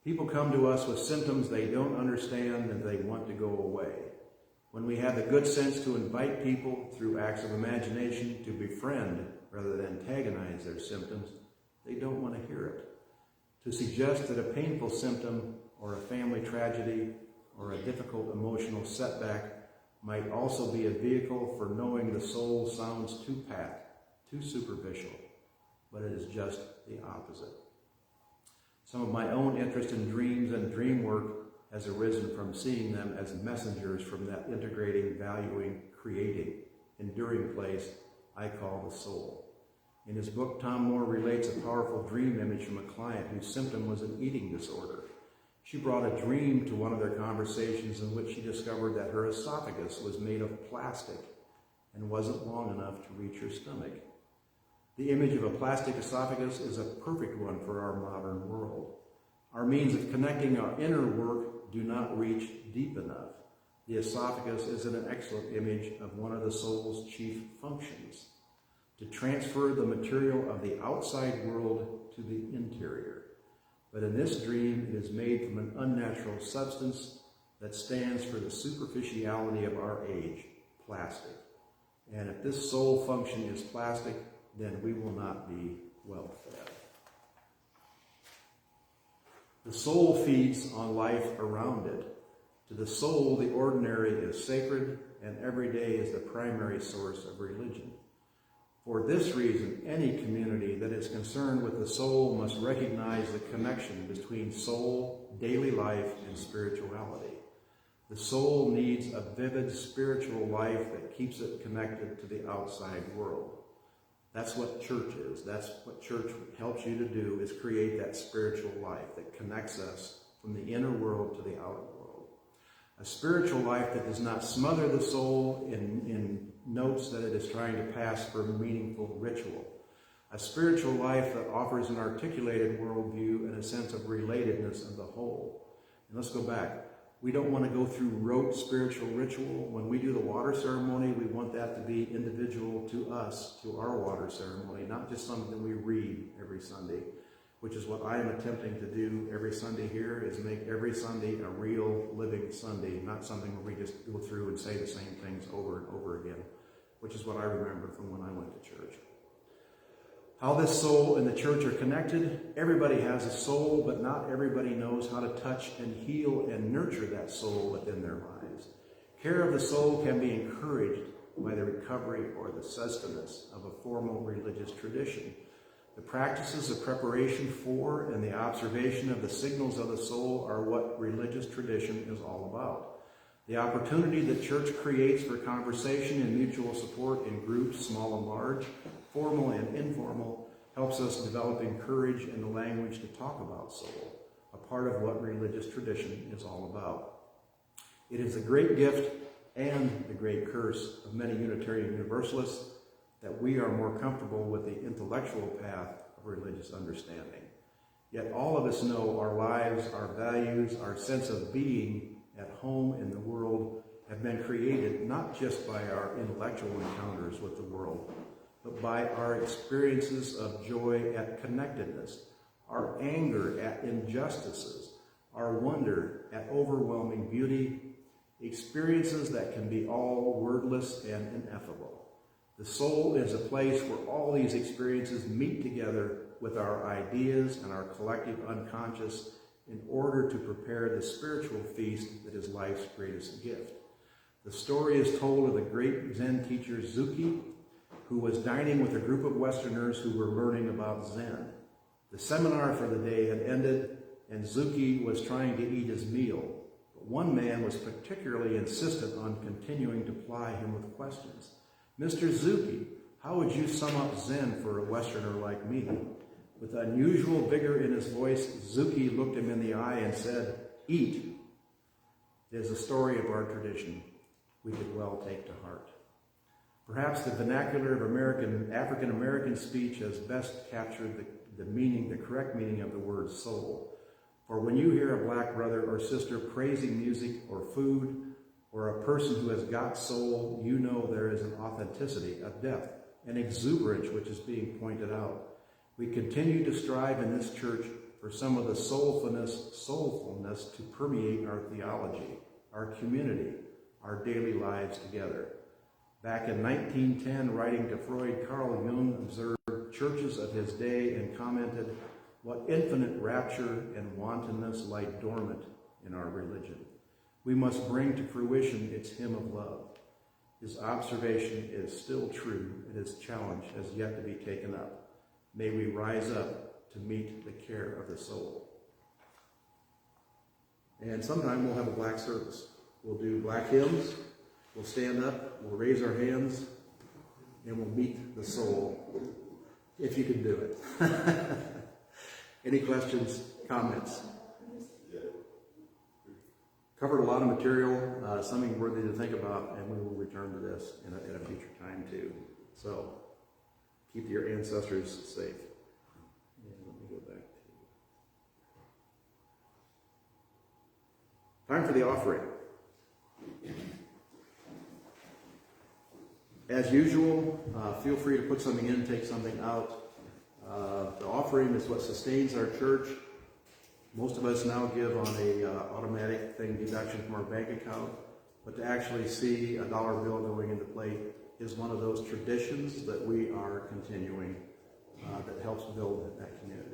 People come to us with symptoms they don't understand and they want to go away. When we have the good sense to invite people through acts of imagination to befriend rather than antagonize their symptoms, they don't want to hear it. To suggest that a painful symptom or a family tragedy or a difficult emotional setback might also be a vehicle for knowing the soul sounds too pat, too superficial, but it is just the opposite. Some of my own interest in dreams and dream work has arisen from seeing them as messengers from that integrating, valuing, creating, enduring place I call the soul. In his book, Tom Moore relates a powerful dream image from a client whose symptom was an eating disorder. She brought a dream to one of their conversations in which she discovered that her esophagus was made of plastic and wasn't long enough to reach her stomach. The image of a plastic esophagus is a perfect one for our modern world. Our means of connecting our inner work do not reach deep enough. The esophagus is an excellent image of one of the soul's chief functions, to transfer the material of the outside world to the interior. But in this dream, it is made from an unnatural substance that stands for the superficiality of our age, plastic. And if this soul function is plastic, then we will not be well fed. The soul feeds on life around it. To the soul, the ordinary is sacred, and every day is the primary source of religion. For this reason, any community that is concerned with the soul must recognize the connection between soul, daily life, and spirituality. The soul needs a vivid spiritual life that keeps it connected to the outside world. That's what church is. That's what church helps you to do, is create that spiritual life that connects us from the inner world to the outer world. A spiritual life that does not smother the soul in notes that it is trying to pass for meaningful ritual. A spiritual life that offers an articulated worldview and a sense of relatedness of the whole. And let's go back. We don't want to go through rote spiritual ritual. When we do the water ceremony, we want that to be individual to us, to our water ceremony, not just something we read every Sunday, which is what I am attempting to do every Sunday here, is make every Sunday a real living Sunday, not something where we just go through and say the same things over and over again, which is what I remember from when I went to church. How this soul and the church are connected. Everybody has a soul, but not everybody knows how to touch and heal and nurture that soul within their lives. Care of the soul can be encouraged by the recovery or the sustenance of a formal religious tradition. The practices of preparation for and the observation of the signals of the soul are what religious tradition is all about. The opportunity that church creates for conversation and mutual support in groups, small and large, formal and informal, helps us developing courage and the language to talk about soul, a part of what religious tradition is all about. It is a great gift and the great curse of many Unitarian Universalists that we are more comfortable with the intellectual path of religious understanding. Yet all of us know our lives, our values, our sense of being at home in the world have been created not just by our intellectual encounters with the world, but by our experiences of joy at connectedness, our anger at injustices, our wonder at overwhelming beauty, experiences that can be all wordless and ineffable. The soul is a place where all these experiences meet together with our ideas and our collective unconscious in order to prepare the spiritual feast that is life's greatest gift. The story is told of the great Zen teacher Zuki, who was dining with a group of Westerners who were learning about Zen. The seminar for the day had ended, and Zuki was trying to eat his meal. But one man was particularly insistent on continuing to ply him with questions. "Mr. Zuki, how would you sum up Zen for a Westerner like me?" With unusual vigor in his voice, Zuki looked him in the eye and said, "Eat." It is a story of our tradition we could well take to heart. Perhaps the vernacular of African American speech has best captured the correct meaning of the word soul. For when you hear a black brother or sister praising music or food, or a person who has got soul, you know there is an authenticity, a depth, an exuberance which is being pointed out. We continue to strive in this church for some of the soulfulness to permeate our theology, our community, our daily lives together. Back in 1910, writing to Freud, Carl Jung observed churches of his day and commented, "What infinite rapture and wantonness lie dormant in our religion. We must bring to fruition its hymn of love." His observation is still true, and his challenge has yet to be taken up. May we rise up to meet the care of the soul. And sometime we'll have a black service. We'll do black hymns, we'll stand up, we'll raise our hands, and we'll meet the soul, if you can do it. Any questions, comments? Covered a lot of material, something worthy to think about, and we will return to this in a future time too. So, keep your ancestors safe. And let me go back to... Time for the offering. As usual, feel free to put something in, take something out. The offering is what sustains our church. Most of us now give on a automatic thing deduction from our bank account, but to actually see a dollar bill going into plate is one of those traditions that we are continuing that helps build that community.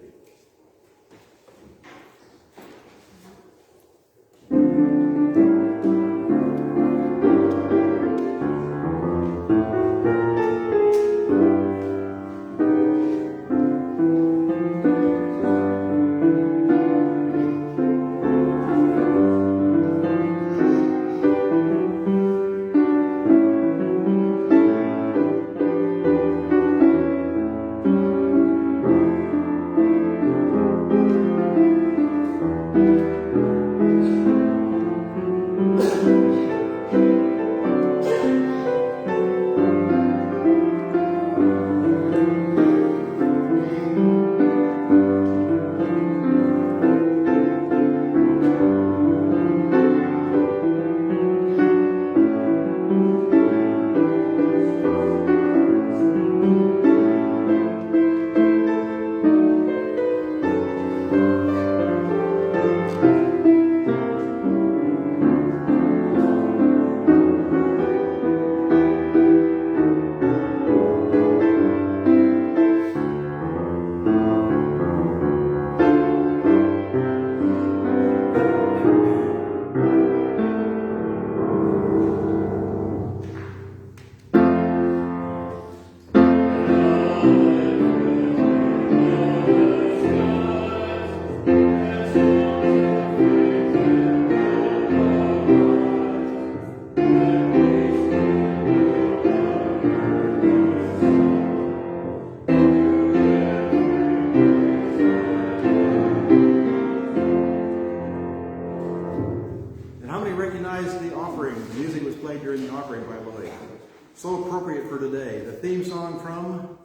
So appropriate for today. The theme song from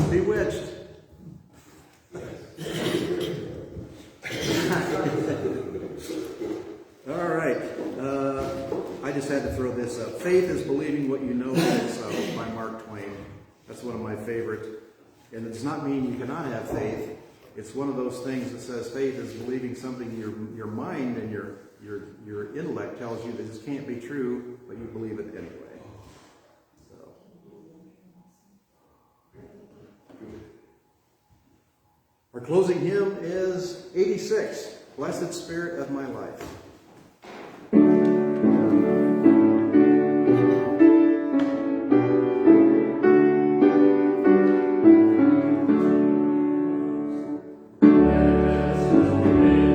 Bewitched. All right. I just had to throw this up. Faith is believing what you know is so, by Mark Twain. That's one of my favorite. And it does not mean you cannot have faith. It's one of those things that says faith is believing something your mind and your intellect tells you that this can't be true, but you believe it anyway. So. Our closing hymn is 86, Blessed Spirit of My Life. Blessed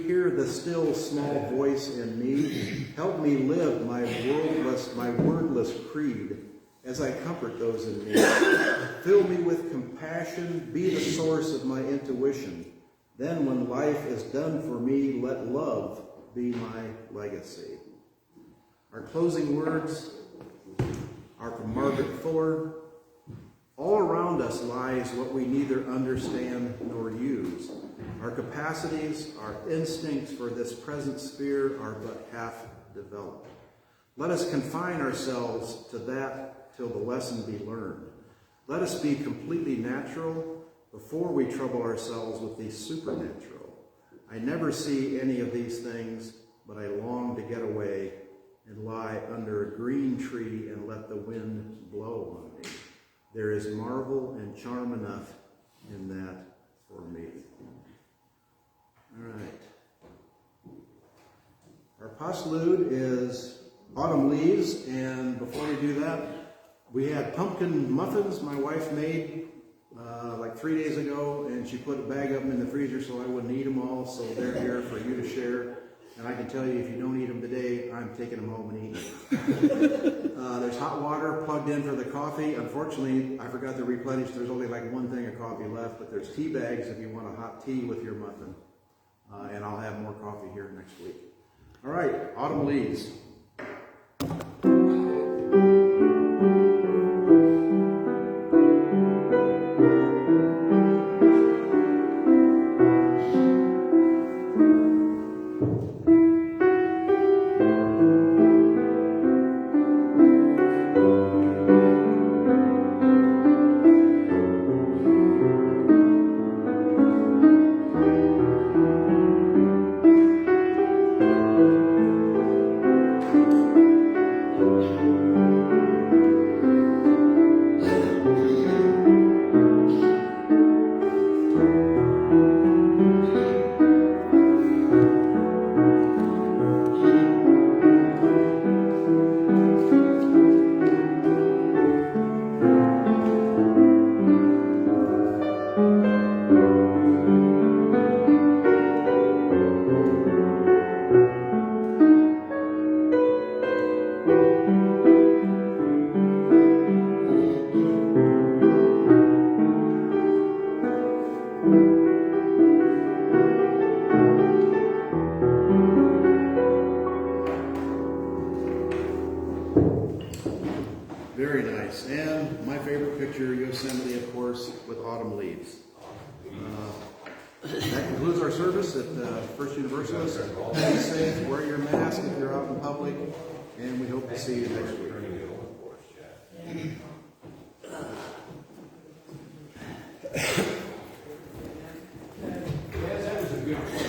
hear the still small voice in me. Help me live my wordless creed as I comfort those in need. Fill me with compassion, be the source of my intuition. Then when life is done for me, let love be my legacy. Our closing words are from Margaret Fuller. All around us lies what we neither understand nor use. Our capacities, our instincts for this present sphere are but half developed. Let us confine ourselves to that till the lesson be learned. Let us be completely natural before we trouble ourselves with the supernatural. I never see any of these things, but I long to get away and lie under a green tree and let the wind blow on me. There is marvel and charm enough in that for me. All right. Our postlude is Autumn Leaves, and before we do that, we had pumpkin muffins my wife made like 3 days ago, and she put a bag of them in the freezer so I wouldn't eat them all, so they're here for you to share. And I can tell you, if you don't eat them today, I'm taking them home and eating them. There's hot water plugged in for the coffee. Unfortunately, I forgot to replenish. There's only like one thing of coffee left, but there's tea bags if you want a hot tea with your muffin. And I'll have more coffee here next week. All right, Autumn Leaves. Very nice. And my favorite picture, Yosemite, of course, with autumn leaves. That concludes our service at First Universalist. Be safe, wear your mask if you're out in public, and we hope to see you next week. That was a good one.